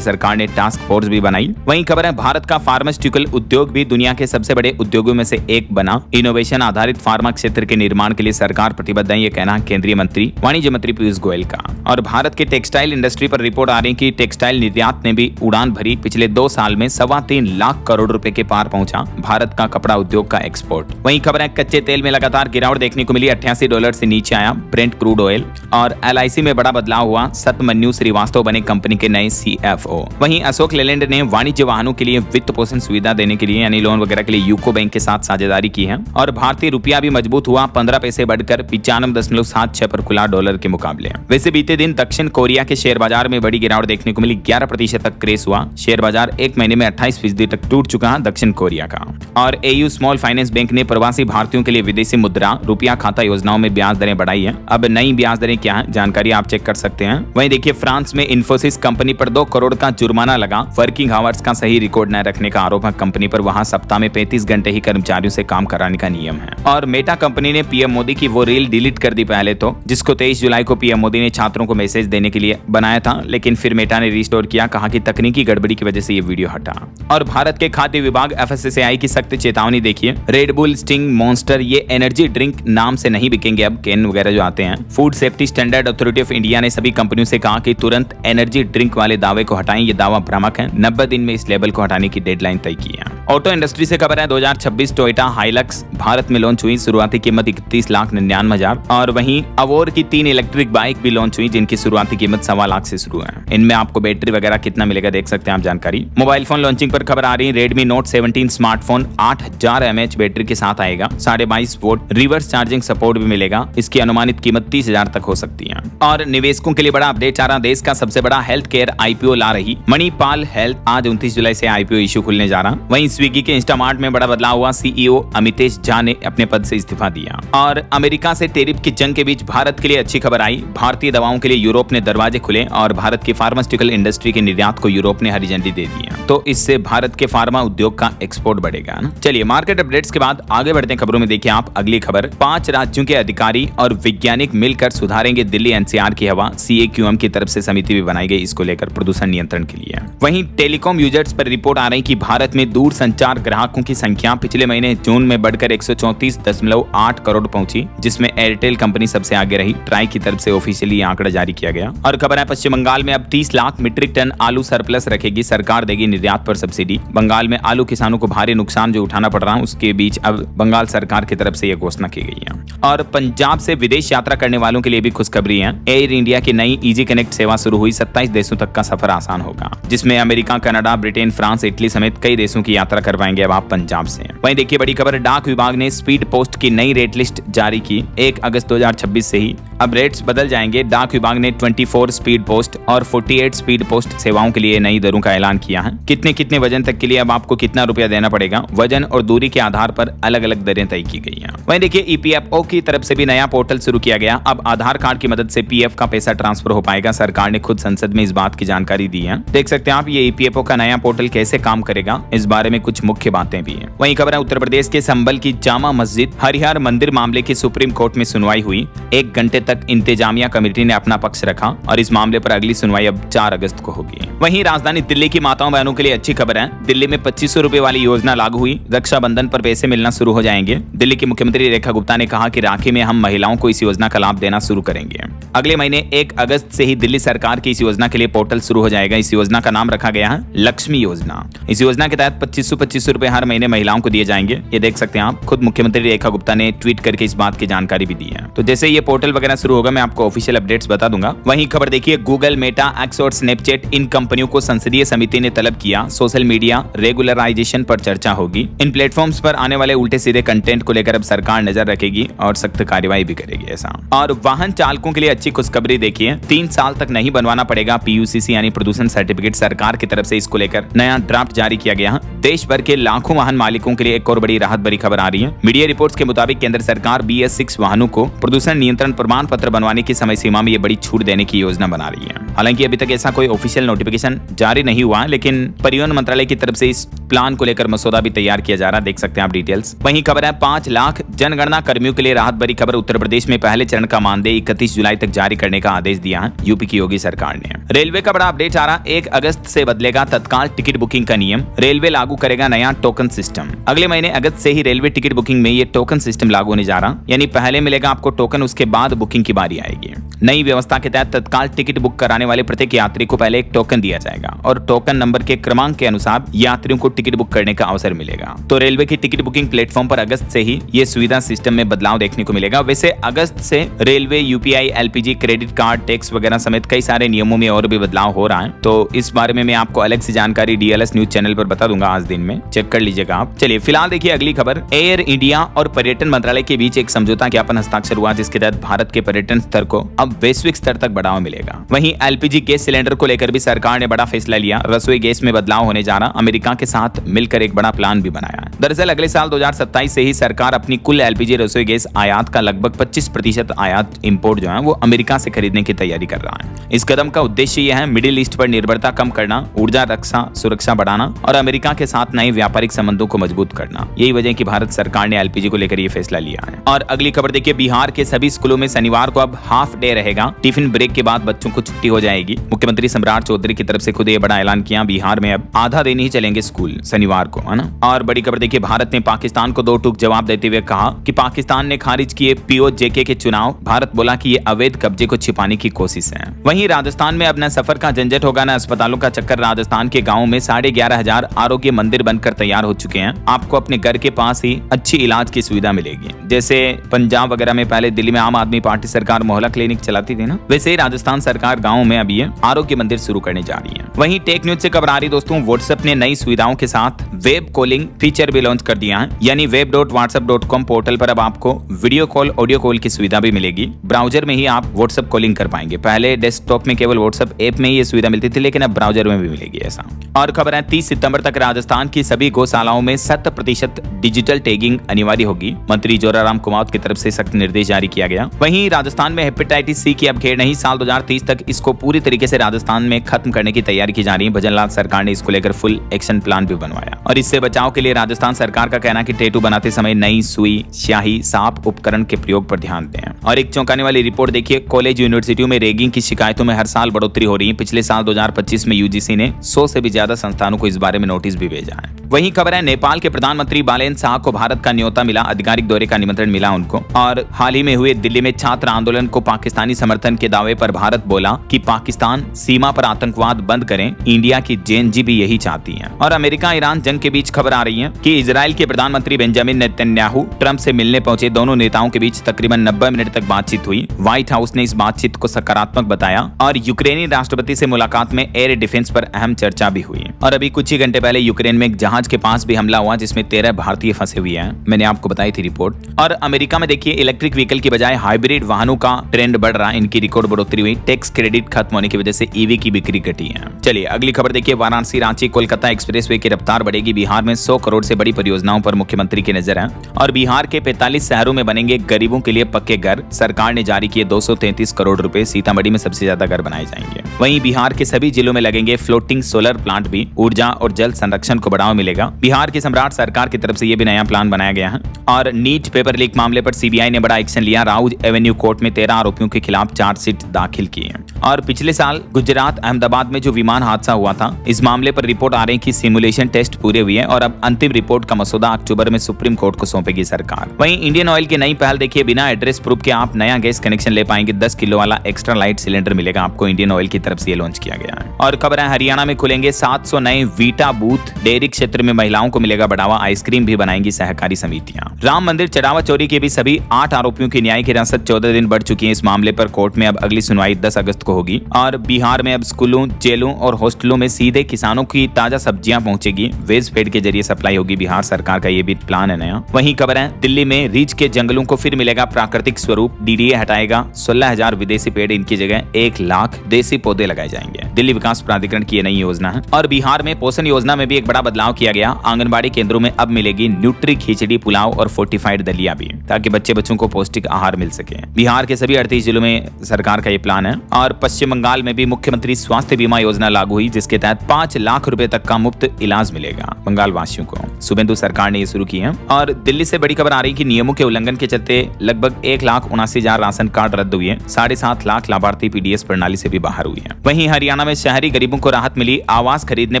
सरकार ने टास्क फोर्स भी बनाई। वहीं खबर है, भारत का फार्मास्यूटिकल उद्योग भी दुनिया के सबसे बड़े उद्योगों में से एक बना। इनोवेशन आधारित फार्मा क्षेत्र के निर्माण के लिए सरकार प्रतिबद्ध है, ये कहना केंद्रीय मंत्री वाणिज्य मंत्री पीयूष गोयल का। और भारत के टेक्सटाइल इंडस्ट्री पर रिपोर्ट आ रही कि टेक्सटाइल निर्यात ने भी उड़ान भरी। पिछले 2 साल में 3.25 लाख करोड़ रुपए के पार पहुंचा भारत का कपड़ा उद्योग का एक्सपोर्ट। वहीं खबर है, कच्चे तेल में लगातार गिरावट देखने को मिली, $88 से नीचे आया ब्रेंट क्रूड ऑयल। और LIC में बड़ा बदलाव हुआ, सतमन्यु श्रीवास्तव बने कंपनी के नए CFO। वहीं अशोक लेलैंड ने वाणिज्य वाहनों के लिए वित्त पोषण सुविधा देने के लिए यानी लोन वगैरह के लिए यूको बैंक के साथ साझेदारी की है। और भारतीय रुपया भी मजबूत हुआ, 15 पैसे बढ़कर 95.76 पर खुला डॉलर के मुकाबले। वैसे बीते दिन दक्षिण कोरिया के शेयर बाजार में बड़ी गिरावट देखने को मिली, 11% तक क्रेश हुआ। शेयर बाजार एक महीने में 28% तक टूट चुका है दक्षिण कोरिया का। और AU स्मॉल फाइनेंस बैंक ने प्रवासी भारतीयों के लिए विदेशी मुद्रा रुपया खाता योजनाओं में ब्याज दरें बढ़ाई है। अब नई ब्याज दरें क्या है, जानकारी आप चेक कर सकते हैं। वहीं देखिए, फ्रांस में इन्फोसिस कंपनी पर 2 करोड़ का जुर्माना लगा। वर्किंग आवर्स का सही रिकॉर्ड न रखने का आरोप है कंपनी पर। वहां सप्ताह में 35 घंटे ही कर्मचारियों से काम कराने का नियम है। और मेटा कंपनी ने PM मोदी की वो रील डिलीट कर दी पहले तो, जिसको 23 जुलाई को PM मोदी ने छात्रों को मैसेज देने के लिए बनाया था, लेकिन फिर मेटा ने रिस्टोर किया, कहा कि तकनीकी गड़बड़ी की वजह से ये वीडियो हटा। और भारत के खाद्य विभाग FSSAI की सख्त चेतावनी देखिए, रेड बुल, स्टिंग, मॉन्स्टर ये एनर्जी ड्रिंक नाम से नहीं बिकेंगे अब, कैन वगैरह जो आते हैं। Food safety standard authority of India ने सभी कंपनियों से कहा कि तुरंत एनर्जी ड्रिंक वाले दावे को हटाएं, ये दावा भ्रामक है। 90 दिन में इस लेबल को हटाने की डेडलाइन तय की है। ऑटो इंडस्ट्री से खबर है, 2026 टोयोटा हाइलक्स भारत में लॉन्च हुई, शुरुआती कीमत 31,99,000। और वहीं अवोर की 3 इलेक्ट्रिक बाइक भी लॉन्च हुई, जिनकी शुरुआती कीमत 1.25 लाख से शुरू है। इनमें आपको बैटरी वगैरह कितना मिलेगा देख सकते हैं आप जानकारी। मोबाइल फोन लॉन्चिंग पर खबर आ रही है, Redmi note 17 smartphone 8000 mAh battery के साथ आएगा, 22.5 वोल्ट रिवर्स चार्जिंग सपोर्ट भी मिलेगा। इसकी अनुमानित कीमत 30,000 तक हो सकती है। और निवेशकों के लिए बड़ा अपडेट आ रहा, देश का सबसे बड़ा हेल्थ केयर IPO ला रही मणिपाल हेल्थ। आज 29 जुलाई से IPO इश्यू खुलने जा रहा। वहीं स्विगी के इंस्टामार्ट में बड़ा बदलाव हुआ, CEO अमितेश झा ने अपने पद से इस्तीफा दिया। और अमेरिका से टैरिफ की जंग के बीच भारत के लिए अच्छी खबर आई, भारतीय दवाओं के लिए यूरोप ने दरवाजे खुले और भारत की फार्मास्यूटिकल इंडस्ट्री के निर्यात को यूरोप ने हरी झंडी दे दी है। तो इससे भारत के फार्मा उद्योग का एक्सपोर्ट बढ़ेगा ना। चलिए मार्केट अपडेट्स के बाद आगे बढ़ते हैं खबरों में। देखिए आप अगली खबर, 5 राज्यों के अधिकारी और वैज्ञानिक मिलकर सुधारेंगे दिल्ली NCR की हवा। CAQM की तरफ से समिति भी बनाई गई इसको लेकर प्रदूषण नियंत्रण के लिए। वहीं टेलीकॉम यूजर्स पर रिपोर्ट आ रही कि भारत में दूर संचार ग्राहकों की संख्या पिछले महीने जून में बढ़कर 134.8 करोड़ पहुंची, जिसमें एयरटेल कंपनी सबसे आगे रही। ट्राई की तरफ से ऑफिशियली आंकड़ा जारी किया गया। और खबर है, पश्चिम बंगाल में अब 30 लाख मीट्रिक टन आलू सरप्लस रखेगी सरकार, देगी निर्यात पर सब्सिडी। बंगाल में आलू किसानों को भारी नुकसान जो उठाना पड़ रहा है, उसके बीच अब बंगाल सरकार की तरफ से यह घोषणा की गई है। और पंजाब से विदेश यात्रा करने वालों के लिए भी खुशखबरी है। एयर इंडिया की नई इजी कनेक्ट सेवा शुरू हुई, 27 देशों तक का सफर आसान होगा, जिसमें America, Canada, Britain, France, Italy समेत कई देशों की यात्रा करवाएंगे अब आप पंजाब से। वहीं देखिए बड़ी खबर, डाक विभाग ने स्पीड पोस्ट की नई रेट लिस्ट जारी की 1 अगस्त 2026 से ही अब रेट्स बदल जाएंगे। डाक विभाग ने 24 स्पीड पोस्ट और 48 स्पीड पोस्ट सेवाओं के लिए नई दरों का ऐलान किया है। कितने वजन तक के लिए अब आपको कितना रुपया देना पड़ेगा, वजन और दूरी के आधार पर अलग अलग दरें तय की गई हैं। वहीं देखिए EPFO की तरफ से भी नया पोर्टल शुरू किया गया। अब आधार कार्ड की मदद से PF का पैसा ट्रांसफर हो पाएगा। सरकार ने खुद संसद में इस बात की जानकारी दी है। देख सकते हैं आप ये EPFO का नया पोर्टल कैसे काम करेगा, इस बारे में कुछ मुख्य बातें भी हैं। वहीं खबर है, उत्तर प्रदेश के संभल की जामा मस्जिद हरिहर मंदिर मामले की सुप्रीम कोर्ट में सुनवाई हुई। 1 घंटे तक इंतजामिया कमेटी ने अपना पक्ष रखा और इस मामले पर अगली सुनवाई अब 4 अगस्त को होगी। वहीं राजधानी दिल्ली की माताओं बहनों के लिए अच्छी खबर है, दिल्ली में 2500 रुपए वाली योजना लागू हुई। रक्षाबंधन पर पैसे मिलना शुरू हो जाएंगे। दिल्ली की मुख्यमंत्री रेखा गुप्ता ने कहा कि राखी में हम महिलाओं को इस योजना का लाभ देना शुरू करेंगे। अगले महीने 1 अगस्त से ही दिल्ली सरकार की इस योजना के लिए पोर्टल शुरू हो जाएगा। इस योजना का नाम रखा गया है लक्ष्मी योजना। इस योजना के तहत 2500 रुपए हर महीने महिलाओं को दिए जाएंगे। ये देख सकते हैं आप, खुद मुख्यमंत्री रेखा गुप्ता ने ट्वीट करके इस बात की जानकारी भी दी है। तो जैसे ये पोर्टल वगैरह शुरू होगा मैं आपको ऑफिशियल अपडेट्स बता दूंगा। वहीं खबर देखिए, गूगल, मेटा, एक्स और स्नैपचैट इन कंपनियों को संसदीय समिति ने तलब किया, सोशल मीडिया रेगुलराइजेशन पर चर्चा होगी। इन प्लेटफॉर्म्स पर आने वाले उल्टे सीधे कंटेंट को लेकर अब सरकार नजर रखेगी और सख्त कार्रवाई भी करेगी ऐसा। और वाहन चालकों के लिए अच्छी खुशखबरी देखिए, 3 साल तक नहीं बनवाना पड़ेगा PUCC यानी प्रदूषण सर्टिफिकेट। सरकार की तरफ से इसको लेकर नया ड्राफ्ट जारी किया गया है। देश भर के लाखों वाहन मालिकों के लिए एक और बड़ी राहत भरी खबर आ रही है। मीडिया रिपोर्ट्स के मुताबिक केंद्र सरकार BS6 वाहनों को प्रदूषण नियंत्रण प्रमाण पत्र बनवाने की समय सीमा में ये बड़ी छूट देने की योजना बना रही है। हालांकि अभी तक ऐसा कोई ऑफिशियल नोटिफिकेशन जारी नहीं हुआ, लेकिन परिवहन मंत्रालय की तरफ से इस प्लान को लेकर मसौदा भी तैयार किया जा रहा है, देख सकते हैं आप डिटेल्स। वहीं खबर है 5 लाख जनगणना कर्मियों के लिए राहत भरी खबर। उत्तर प्रदेश में पहले चरण का मानदेय 31 जुलाई तक जारी करने का आदेश दिया है यूपी की योगी सरकार ने। रेलवे का बड़ा अपडेट आ रहा, 1 अगस्त से बदलेगा तत्काल टिकट बुकिंग का नियम। रेलवे लागू करेगा नया टोकन सिस्टम। अगले महीने अगस्त से ही रेलवे टिकट बुकिंग में ये टोकन सिस्टम लागू होने जा रहा, यानी पहले मिलेगा आपको टोकन, उसके बाद बुकिंग की बारी आएगी। नई व्यवस्था के तहत तत्काल टिकट बुक कराने वाले प्रत्येक यात्री को पहले एक टोकन दिया जाएगा और टोकन नंबर के क्रमांक के अनुसार यात्रियों को टिकट बुक करने का अवसर मिलेगा। तो रेलवे की टिकट बुकिंग प्लेटफॉर्म पर अगस्त से ही ये सुविधा सिस्टम में बदलाव देखने को मिलेगा। वैसे अगस्त से railway UPI LPG credit card tax वगैरह समेत कई सारे नियमों में और भी बदलाव हो रहा है, तो इस बारे में मैं आपको अलग से जानकारी DLS न्यूज चैनल पर बता दूंगा आज दिन में, चेक कर लीजिएगा आप। चलिए फिलहाल देखिए अगली खबर। एयर इंडिया और पर्यटन मंत्रालय के बीच एक समझौता ज्ञापन हस्ताक्षर हुआ, जिसके तहत भारत के पर्यटन स्तर को अब वैश्विक स्तर तक बढ़ावा मिलेगा। वहीं LPG गैस सिलेंडर को लेकर भी सरकार ने बड़ा फैसला लिया। रसोई गैस में बदलाव होने जा रहा, अमेरिका के साथ मिलकर एक बड़ा प्लान भी बनाया है। दरअसल अगले साल 2027 से ही सरकार अपनी कुल LPG रसोई गैस आयात का लगभग 25% आयात इंपोर्ट जो है वो अमेरिका से खरीदने की तैयारी कर रहा है। इस कदम का उद्देश्य यह है मिडिल ईस्ट पर निर्भरता कम करना, ऊर्जा रक्षा सुरक्षा बढ़ाना और अमेरिका के साथ नए व्यापारिक संबंधों को मजबूत करना। यही वजह कि भारत सरकार ने LPG को लेकर ये फैसला लिया है। और अगली खबर देखिए, बिहार के सभी स्कूलों में शनिवार को अब हाफ डे रहेगा। टिफिन ब्रेक के बाद बच्चों को छुट्टी हो जाएगी। मुख्यमंत्री सम्राट चौधरी की तरफ से खुद ये बड़ा ऐलान किया, बिहार में अब आधा दिन ही चलेंगे स्कूल शनिवार को, है ना। और बड़ी खबर देखिए, भारत ने पाकिस्तान को 2 टूक जवाब देते हुए कहा कि पाकिस्तान ने खारिज किए POJK के चुनाव। भारत बोला कि ये अवैध कब्जे को छिपाने की कोशिश है। वहीं राजस्थान में अब न सफर का झंझट होगा न अस्पतालों का चक्कर। राजस्थान के गाँव में 11,500 आरोग्य मंदिर बनकर तैयार हो चुके हैं। आपको अपने घर के पास ही अच्छी इलाज की सुविधा मिलेगी। जैसे पंजाब वगैरह में पहले दिल्ली में आम आदमी पार्टी सरकार मोहल्ला क्लिनिक चलाती थी ना, वैसे ही राजस्थान सरकार गाँव में अभी आरोग्य मंदिर शुरू करने जा रही है। वहीं टेक न्यूज से खबर आ रही दोस्तों, व्हाट्सएप ने नई सुविधाओं के साथ वेब कॉलिंग फीचर भी लॉन्च कर दिया है। यानी web.whatsapp.com पोर्टल पर अब आपको वीडियो कॉल ऑडियो कॉल की सुविधा भी मिलेगी। ब्राउजर में ही आप व्हाट्सएप कॉलिंग कर पाएंगे। पहले डेस्कटॉप में केवल व्हाट्सएप ऐप में ही ये सुविधा मिलती थी, लेकिन अब ब्राउजर में भी मिलेगी ऐसा। और खबर है 30 सितंबर तक राजस्थान की सभी गौशालाओं में 100% डिजिटल टैगिंग अनिवार्य होगी। मंत्री जोराराम कुमावत की तरफ से सख्त निर्देश जारी किया गया। वहीं राजस्थान में हेपेटाइटिस C की अब खेड़ नहीं, साल 2030 तक इसको पूरी तरीके से राजस्थान में खत्म करने की तैयारी की जा रही है। भजनलाल सरकार ने इसको लेकर फुल एक्शन प्लान भी बनवाया। और इससे बचाव के लिए राजस्थान सरकार का कहना है कि टैटू बनाते समय नई सुई, स्याही, सांप उपकरण के प्रयोग पर ध्यान दें। और एक चौंकाने वाली रिपोर्ट देखिए, कॉलेज यूनिवर्सिटियों में रैगिंग की शिकायतों में हर साल बढ़ोतरी हो रही है। पिछले साल 2025 में UGC ने 100 से भी ज्यादा संस्थानों को इस बारे में नोटिस भी भेजा है। वहीं खबर है, नेपाल के प्रधानमंत्री बालेन शाह को भारत का न्योता मिला, आधिकारिक दौरे का निमंत्रण मिला उनको। और हाल ही में हुए दिल्ली में छात्र आंदोलन को पाकिस्तानी समर्थन के दावे पर भारत बोला कि पाकिस्तान सीमा पर आतंकवाद बंद करें, इंडिया की JNG भी यही चाहती है। और अमेरिका ईरान जंग के बीच खबर आ रही है कि इजराइल के प्रधानमंत्री बेंजामिन नेतन्याहू ट्रंप से मिलने पहुंचे। दोनों नेताओं के बीच तकरीबन 90 मिनट तक बातचीत हुई। व्हाइट हाउस ने इस बातचीत को सकारात्मक बताया और यूक्रेनी राष्ट्रपति से मुलाकात में एयर डिफेंस पर अहम चर्चा भी हुई। और अभी कुछ ही घंटे पहले यूक्रेन में एक जहाज के पास भी हमला हुआ, जिसमें 13 भारतीय फंसे हुए हैं। मैंने आपको बताई थी रिपोर्ट। और अमेरिका में देखिए, इलेक्ट्रिक व्हीकल की बजाय हाइब्रिड वाहनों का ट्रेंड बढ़ रहा है। इनकी रिकॉर्ड बढ़ोतरी हुई। टैक्स क्रेडिट खत्म होने की वजह से EV की बिक्री घटी है। चलिए अगली खबर देखिए, वाराणसी रांची कोलकाता एक्सप्रेसवे की रफ्तार बढ़ेगी। बिहार में 100 करोड़ से बड़ी परियोजनाओं पर मुख्यमंत्री की नजर है। और बिहार के 45 शहरों में बनेंगे गरीबों के लिए पक्के घर। सरकार ने जारी किए 233 करोड़ रुपए। सीतामढ़ी में सबसे ज्यादा घर बनाए जाएंगे। वहीं बिहार के सभी जिलों में लगेंगे फ्लोटिंग सोलर प्लांट भी। ऊर्जा और जल संरक्षण को बढ़ावा मिलेगा। बिहार की सम्राट सरकार की तरफ से यह भी नया प्लान बनाया गया है। और नीट पेपर लीक मामले पर CBI ने बड़ा एक्शन लिया। राउज एवेन्यू कोर्ट में 13 आरोपियों के खिलाफ चार्जशीट दाखिल की है। और पिछले साल गुजरात अहमदाबाद में जो विमान हादसा हुआ था, इस मामले पर रिपोर्ट आ रही है कि सिमुलेशन टेस्ट पूरे हुए हैं और अब अंतिम रिपोर्ट का मसौदा अक्टूबर में सुप्रीम कोर्ट को सौंपेगी सरकार। वहीं इंडियन ऑयल की नई पहल देखिए, बिना एड्रेस प्रूफ के आप नया गैस कनेक्शन ले पाएंगे। 10 किलो वाला एक्स्ट्रा लाइट सिलेंडर मिलेगा आपको। इंडियन ऑयल की तरफ से ये लॉन्च किया गया है। और खबर है, हरियाणा में खुलेंगे 700 नए वीटा बूथ। डेयरी क्षेत्र में महिलाओं को मिलेगा बढ़ावा। आइसक्रीम भी बनाएंगी सहकारी समितियां। राम मंदिर चढ़ावा चोरी के भी सभी 8 आरोपियों की न्यायिक हिरासत 14 दिन बढ़ चुकी है। इस मामले पर कोर्ट में अब अगली सुनवाई 10 अगस्त को होगी। और बिहार में अब स्कूलों, जेलों और हॉस्टलों में सीधे किसानों की ताजा सब्जियां पहुंचेगी। वेज फेड के जरिए सप्लाई होगी। बिहार सरकार का ये भी प्लान है नया। वहीं खबर है दिल्ली में रीछ के जंगलों को फिर मिलेगा प्राकृतिक स्वरूप। डीडीए हटाएगा 16,000 विदेशी पेड़, इनकी जगह 1 लाख देसी पौधे लगाए जाएंगे। दिल्ली विकास प्राधिकरण की नई योजना है। और बिहार में पोषण योजना में भी एक बड़ा बदलाव किया गया। आंगनबाड़ी केंद्रों में अब मिलेगी न्यूट्री खिचड़ी, पुलाव और फोर्टिफाइड दलिया भी, ताकि बच्चों को पौष्टिक आहार मिल सके। बिहार के सभी 38 जिलों में सरकार का ये प्लान है। और पश्चिम बंगाल में भी मुख्यमंत्री स्वास्थ्य बीमा योजना लागू हुई, जिसके तहत 5 लाख रुपए तक का मुफ्त इलाज मिलेगा बंगाल वासियों को। शुभेंदु सरकार ने ये शुरू की है। और दिल्ली से बड़ी खबर आ रही कि नियमों के उल्लंघन के चलते लगभग 1,79,000 राशन कार्ड रद्द हुए। 7.5 लाख लाभार्थी पीडीएस प्रणाली से भी बाहर हुए हैं। वहीं हरियाणा में शहरी गरीबों को राहत मिली। आवास खरीदने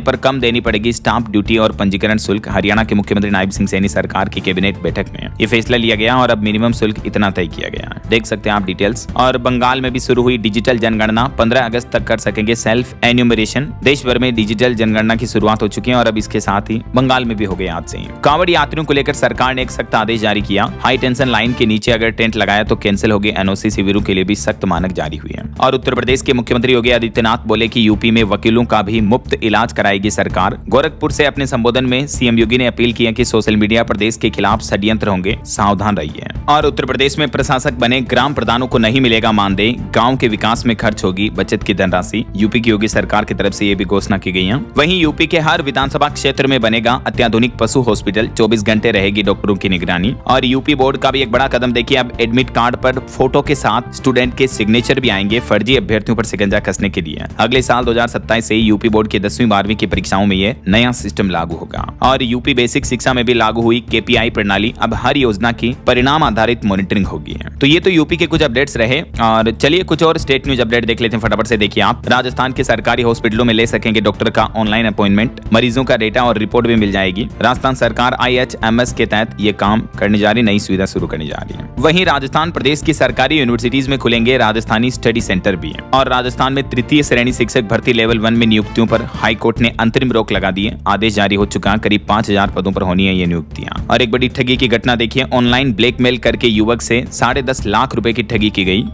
पर कम देनी पड़ेगी स्टाम्प ड्यूटी और पंजीकरण शुल्क। हरियाणा के मुख्यमंत्री नायब सिंह सैनी सरकार की कैबिनेट बैठक में ये फैसला लिया गया और अब मिनिमम शुल्क इतना तय किया गया है। देख सकते हैं आप डिटेल्स। और बंगाल में भी शुरू हुई डिजिटल जनगणना। 15 अगस्त तक कर सकेंगे सेल्फ एन्यूमरेशन। देश भर में डिजिटल जनगणना की शुरुआत हो चुकी है और अब इसके साथ ही बंगाल में भी हो गई आज से ही। कांवड़ यात्रियों को लेकर सरकार ने एक सख्त आदेश जारी किया। हाई टेंशन लाइन के नीचे अगर टेंट लगाया तो कैंसिल होगी एनओसी। शिविरों के लिए भी सख्त मानक जारी हुए हैं। और उत्तर प्रदेश के मुख्यमंत्री योगी आदित्यनाथ बोले कि यूपी में वकीलों का भी मुफ्त इलाज कराएगी सरकार। गोरखपुर से अपने संबोधन में सीएम योगी ने अपील की है कि सोशल मीडिया प्रदेश के खिलाफ षड्यंत्र होंगे, सावधान रहिए। और उत्तर प्रदेश में प्रशासक बने ग्राम प्रधानों को नहीं मिलेगा मानदेय। गांव के विकास में खर्च होगी बचत की धनराशि। यूपी की योगी सरकार की तरफ से ये भी घोषणा की गई है। वहीं यूपी के हर विधानसभा क्षेत्र में बनेगा अत्याधुनिक पशु हॉस्पिटल। 24 घंटे रहेगी डॉक्टरों की निगरानी। और यूपी बोर्ड का भी एक बड़ा कदम देखिए, अब एडमिट कार्ड पर फोटो के साथ स्टूडेंट के सिग्नेचर भी आएंगे फर्जी अभ्यर्थियों पर शिकंजा कसने के लिए। अगले साल 2027 से यूपी बोर्ड की 10वीं 12वीं की परीक्षाओं में ये नया सिस्टम लागू होगा। और यूपी बेसिक शिक्षा में भी लागू हुई केपीआई प्रणाली। अब हर योजना की परिणाम आधारित मॉनिटरिंग होगी। तो ये तो यूपी के कुछ अपडेट्स रहे। और चलिए कुछ और स्टेट न्यूज अपडेट देख लेते हैं फटाफट से। देखिए आप, राजस्थान के सरकारी हॉस्पिटलों में ले सकेंगे डॉक्टर का ऑनलाइन अपॉइंटमेंट। मरीजों का डेटा और रिपोर्ट भी मिल जाएगी। राजस्थान सरकार IHMS के तहत ये काम करने जा रही, नई सुविधा शुरू करने जा रही है। वहीं राजस्थान प्रदेश की सरकारी यूनिवर्सिटीज में खुलेंगे राजस्थानी स्टडी सेंटर भी है। और राजस्थान में तृतीय श्रेणी शिक्षक भर्ती लेवल 1 में नियुक्तियों पर हाईकोर्ट ने अंतरिम रोक लगा दी है। आदेश जारी हो चुका है। करीब 5,000 पदों पर होनी है ये नियुक्तियां। और एक बड़ी ठगी की घटना देखिए, ऑनलाइन ब्लैकमेल करके युवक से 10.5 लाख रुपए की ठगी की गई।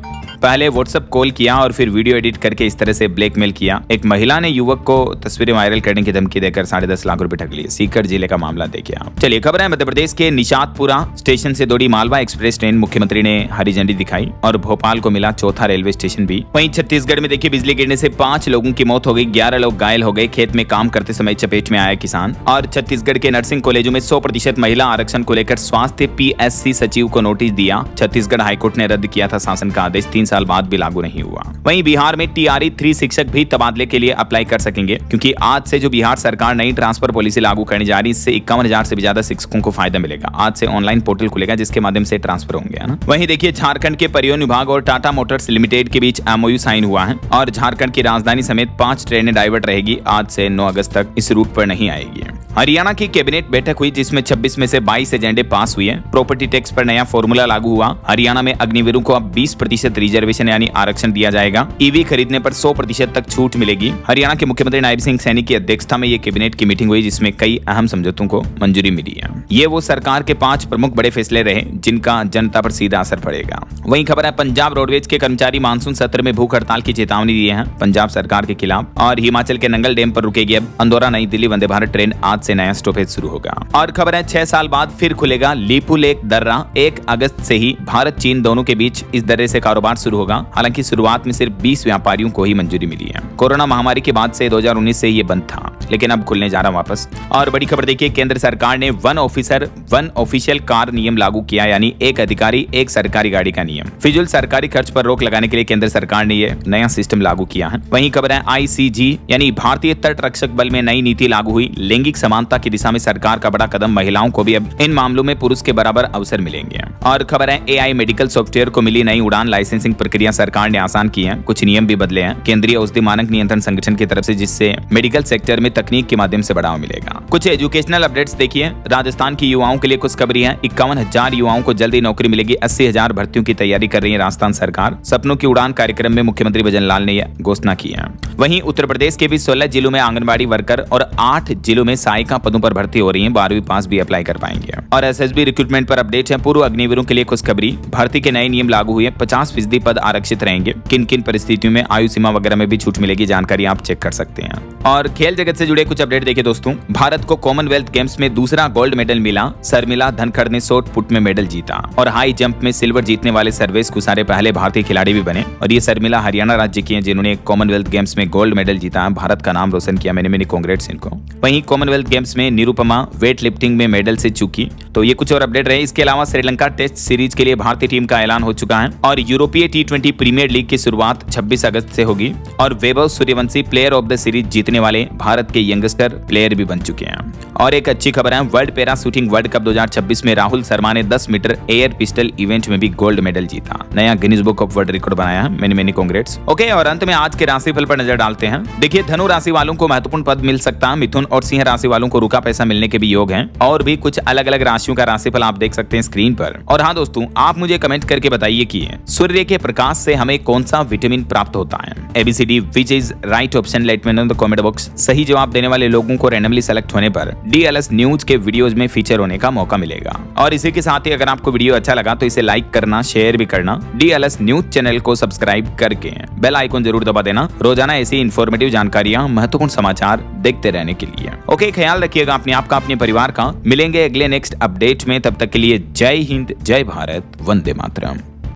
पहले व्हाट्सएप कॉल किया और फिर वीडियो एडिट करके इस तरह से ब्लैकमेल किया। एक महिला ने युवक को तस्वीरें वायरल करने की धमकी देकर 10.5 लाख रुपए ठग लिए। सीकर जिले का मामला देखिए आप। चलिए खबर है मध्य प्रदेश के निशातपुरा स्टेशन से दौड़ी मालवा एक्सप्रेस ट्रेन। मुख्यमंत्री ने हरी झंडी दिखाई। और भोपाल को मिला चौथा रेलवे स्टेशन भी। वहीं छत्तीसगढ़ में देखिए, बिजली गिरने से 5 लोगों की मौत हो गई, 11 लोग घायल हो गए। खेत में काम करते समय चपेट में आया किसान। और छत्तीसगढ़ के नर्सिंग कॉलेजों में 100% महिला आरक्षण को लेकर स्वास्थ्य PSC सचिव को नोटिस दिया। छत्तीसगढ़ हाईकोर्ट ने रद्द किया था शासन का आदेश। 3 साल बाद भी लागू नहीं हुआ। वहीं बिहार में TRE 3 शिक्षक भी तबादले के लिए अप्लाई कर सकेंगे, क्योंकि आज से जो बिहार सरकार नई ट्रांसफर पॉलिसी लागू करने जा रही है, इससे 51,000 से भी ज्यादा शिक्षकों को फायदा मिलेगा। आज से ऑनलाइन पोर्टल खुलेगा जिसके माध्यम से ट्रांसफर होंगे, है ना। वहीं देखिए, झारखंड के परिवहन विभाग और टाटा मोटर्स लिमिटेड के बीच MOU साइन हुआ है। और झारखंड की राजधानी समेत 5 ट्रेनें डाइवर्ट रहेगी। आज से 9 अगस्त तक इस रूट पर नहीं आएगी। हरियाणा की कैबिनेट बैठक हुई, जिसमें 26 में से 22 एजेंडे पास हुए। प्रॉपर्टी टैक्स पर नया फॉर्मूला लागू हुआ। हरियाणा में अग्निवीरों को अब 20% रिजर्वेशन यानी आरक्षण दिया जाएगा। EV खरीदने पर 100% तक छूट मिलेगी। हरियाणा के मुख्यमंत्री नायब सिंह सैनी की अध्यक्षता में ये कैबिनेट की मीटिंग हुई, जिसमें कई अहम समझौतों को मंजूरी मिली है। ये वो सरकार के 5 प्रमुख बड़े फैसले रहे, जिनका जनता पर सीधा असर पड़ेगा। वहीं खबर है, पंजाब रोडवेज के कर्मचारी मानसून सत्र में भूख हड़ताल की चेतावनी दी है पंजाब सरकार के खिलाफ। और हिमाचल के नंगल डैम पर रुकेगी अब अंदौरा नई दिल्ली वंदे भारत ट्रेन। आज से नया स्टॉपेज शुरू होगा। और खबर है, 6 साल बाद फिर खुलेगा लीपू लेक दर्रा। 1 अगस्त से ही भारत चीन दोनों के बीच इस दर्रे से कारोबार शुरू होगा। हालांकि शुरुआत में सिर्फ 20 व्यापारियों को ही मंजूरी मिली है। कोरोना महामारी के बाद से 2019 से ये बंद था, लेकिन अब खुलने जा रहा वापस। और बड़ी खबर देखिए, केंद्र सरकार ने 1 ऑफिसर 1 ऑफिशियल कार नियम लागू किया, यानी 1 अधिकारी 1 सरकारी गाड़ी का नियम। फिजूल सरकारी खर्च पर रोक लगाने के लिए केंद्र सरकार ने ये नया सिस्टम लागू किया है। वहीं खबर है, ICG यानी भारतीय तट रक्षक बल में नई नीति लागू हुई। लैंगिक समानता की दिशा में सरकार का बड़ा कदम। महिलाओं को भी अब इन मामलों में पुरुष के बराबर अवसर मिलेंगे। और खबर है, AI मेडिकल सॉफ्टवेयर को मिली नई उड़ान। लाइसेंसिंग प्रक्रिया सरकार ने आसान की है, कुछ नियम भी बदले हैं केंद्रीय औषधि मानक नियंत्रण संगठन की तरफ से, जिससे मेडिकल सेक्टर में तकनीक के माध्यम से बढ़ावा मिलेगा। कुछ एजुकेशनल अपडेट्स देखिए। राजस्थान की युवाओं के लिए खुशखबरी है। 51,000 युवाओं को जल्दी नौकरी मिलेगी। 80,000 भर्तियों की तैयारी कर रही है राजस्थान सरकार। सपनों की उड़ान कार्यक्रम में मुख्यमंत्री भजनलाल ने यह घोषणा की है। वहीं उत्तर प्रदेश के भी 16 जिलों में आंगनबाड़ी वर्कर और 8 जिलों में सहायिका पदों पर भर्ती हो रही है। 12वीं पास भी अप्लाई कर पाएंगे। और एसएसबी रिक्रूटमेंट पर अपडेट है। पूर्व अग्निवीरों के लिए खुशखबरी। भर्ती के नए नियम लागू हुए। 50% पद आरक्षित रहेंगे। किन किन परिस्थितियों में आयु सीमा वगैरह में भी छूट मिलेगी, जानकारी आप चेक कर सकते हैं। और खेल जगत से जुड़े कुछ अपडेट देखिए दोस्तों। भारत को कॉमनवेल्थ गेम्स में दूसरा गोल्ड मेडल मिला। शर्मिला धनखड़ ने शॉट पुट में मेडल जीता। और हाई जंप में सिल्वर जीतने वाले सर्वेश कुसारे पहले भारतीय खिलाड़ी भी बने। और ये शर्मिला हरियाणा राज्य की हैं जिन्होंने कॉमनवेल्थ गेम्स में गोल्ड मेडल जीता, भारत का नाम रोशन किया। मैंने कांग्रेट्स इनको। वहीं कॉमनवेल्थ गेम्स में निरुपमा वेट लिफ्टिंग में मेडल से चूकी। तो ये कुछ और अपडेट रहे। इसके अलावा श्रीलंका टेस्ट सीरीज के लिए भारतीय टीम का ऐलान हो चुका है। और यूरोपीय T20 प्रीमियर लीग की शुरुआत 26 अगस्त से होगी। और Vaibhav Suryavanshi player of the series जीतने वाले भारत के यंगस्टर प्लेयर भी बन चुके हैं। और एक अच्छी खबर है, world para shooting world cup 2026 में राहुल शर्मा ने 10 मीटर एयर पिस्टल इवेंट में भी गोल्ड मेडल जीता। नया Guinness book of world record बनाया है। मैंने कांग्रेट्स। ओके, और अंत में आज के राशिफल पर नजर डालते हैं। देखिए, धनु राशि वालों को महत्वपूर्ण पद मिल सकता है। मिथुन और सिंह राशि वालों को रुका पैसा मिलने के भी योग हैं। और भी कुछ अलग अलग राशियों का राशिफल आप देख सकते हैं स्क्रीन पर। और हाँ दोस्तों, आप मुझे कमेंट करके बताइए कि सूर्य के प्रकाश से हमें कौन सा विटामिन प्राप्त होता है। ABCD which is right option, let me know in the comment box. सही जवाब देने वाले लोगों को रैंडमली सेलेक्ट होने पर DLS न्यूज के वीडियोस में फीचर होने का मौका मिलेगा। और इसी के साथ ही अगर आपको वीडियो अच्छा लगा तो इसे लाइक करना, शेयर भी करना। DLS न्यूज चैनल को सब्सक्राइब करके बेल आइकन जरूर दबा देना रोजाना ऐसी इंफॉर्मेटिव जानकारियां, महत्वपूर्ण समाचार देखते रहने के लिए। ओके, ख्याल रखिएगा अपने आप का, अपने परिवार का। मिलेंगे अगले नेक्स्ट अपडेट में। तब तक के लिए जय हिंद, जय भारत, वंदे मातरम।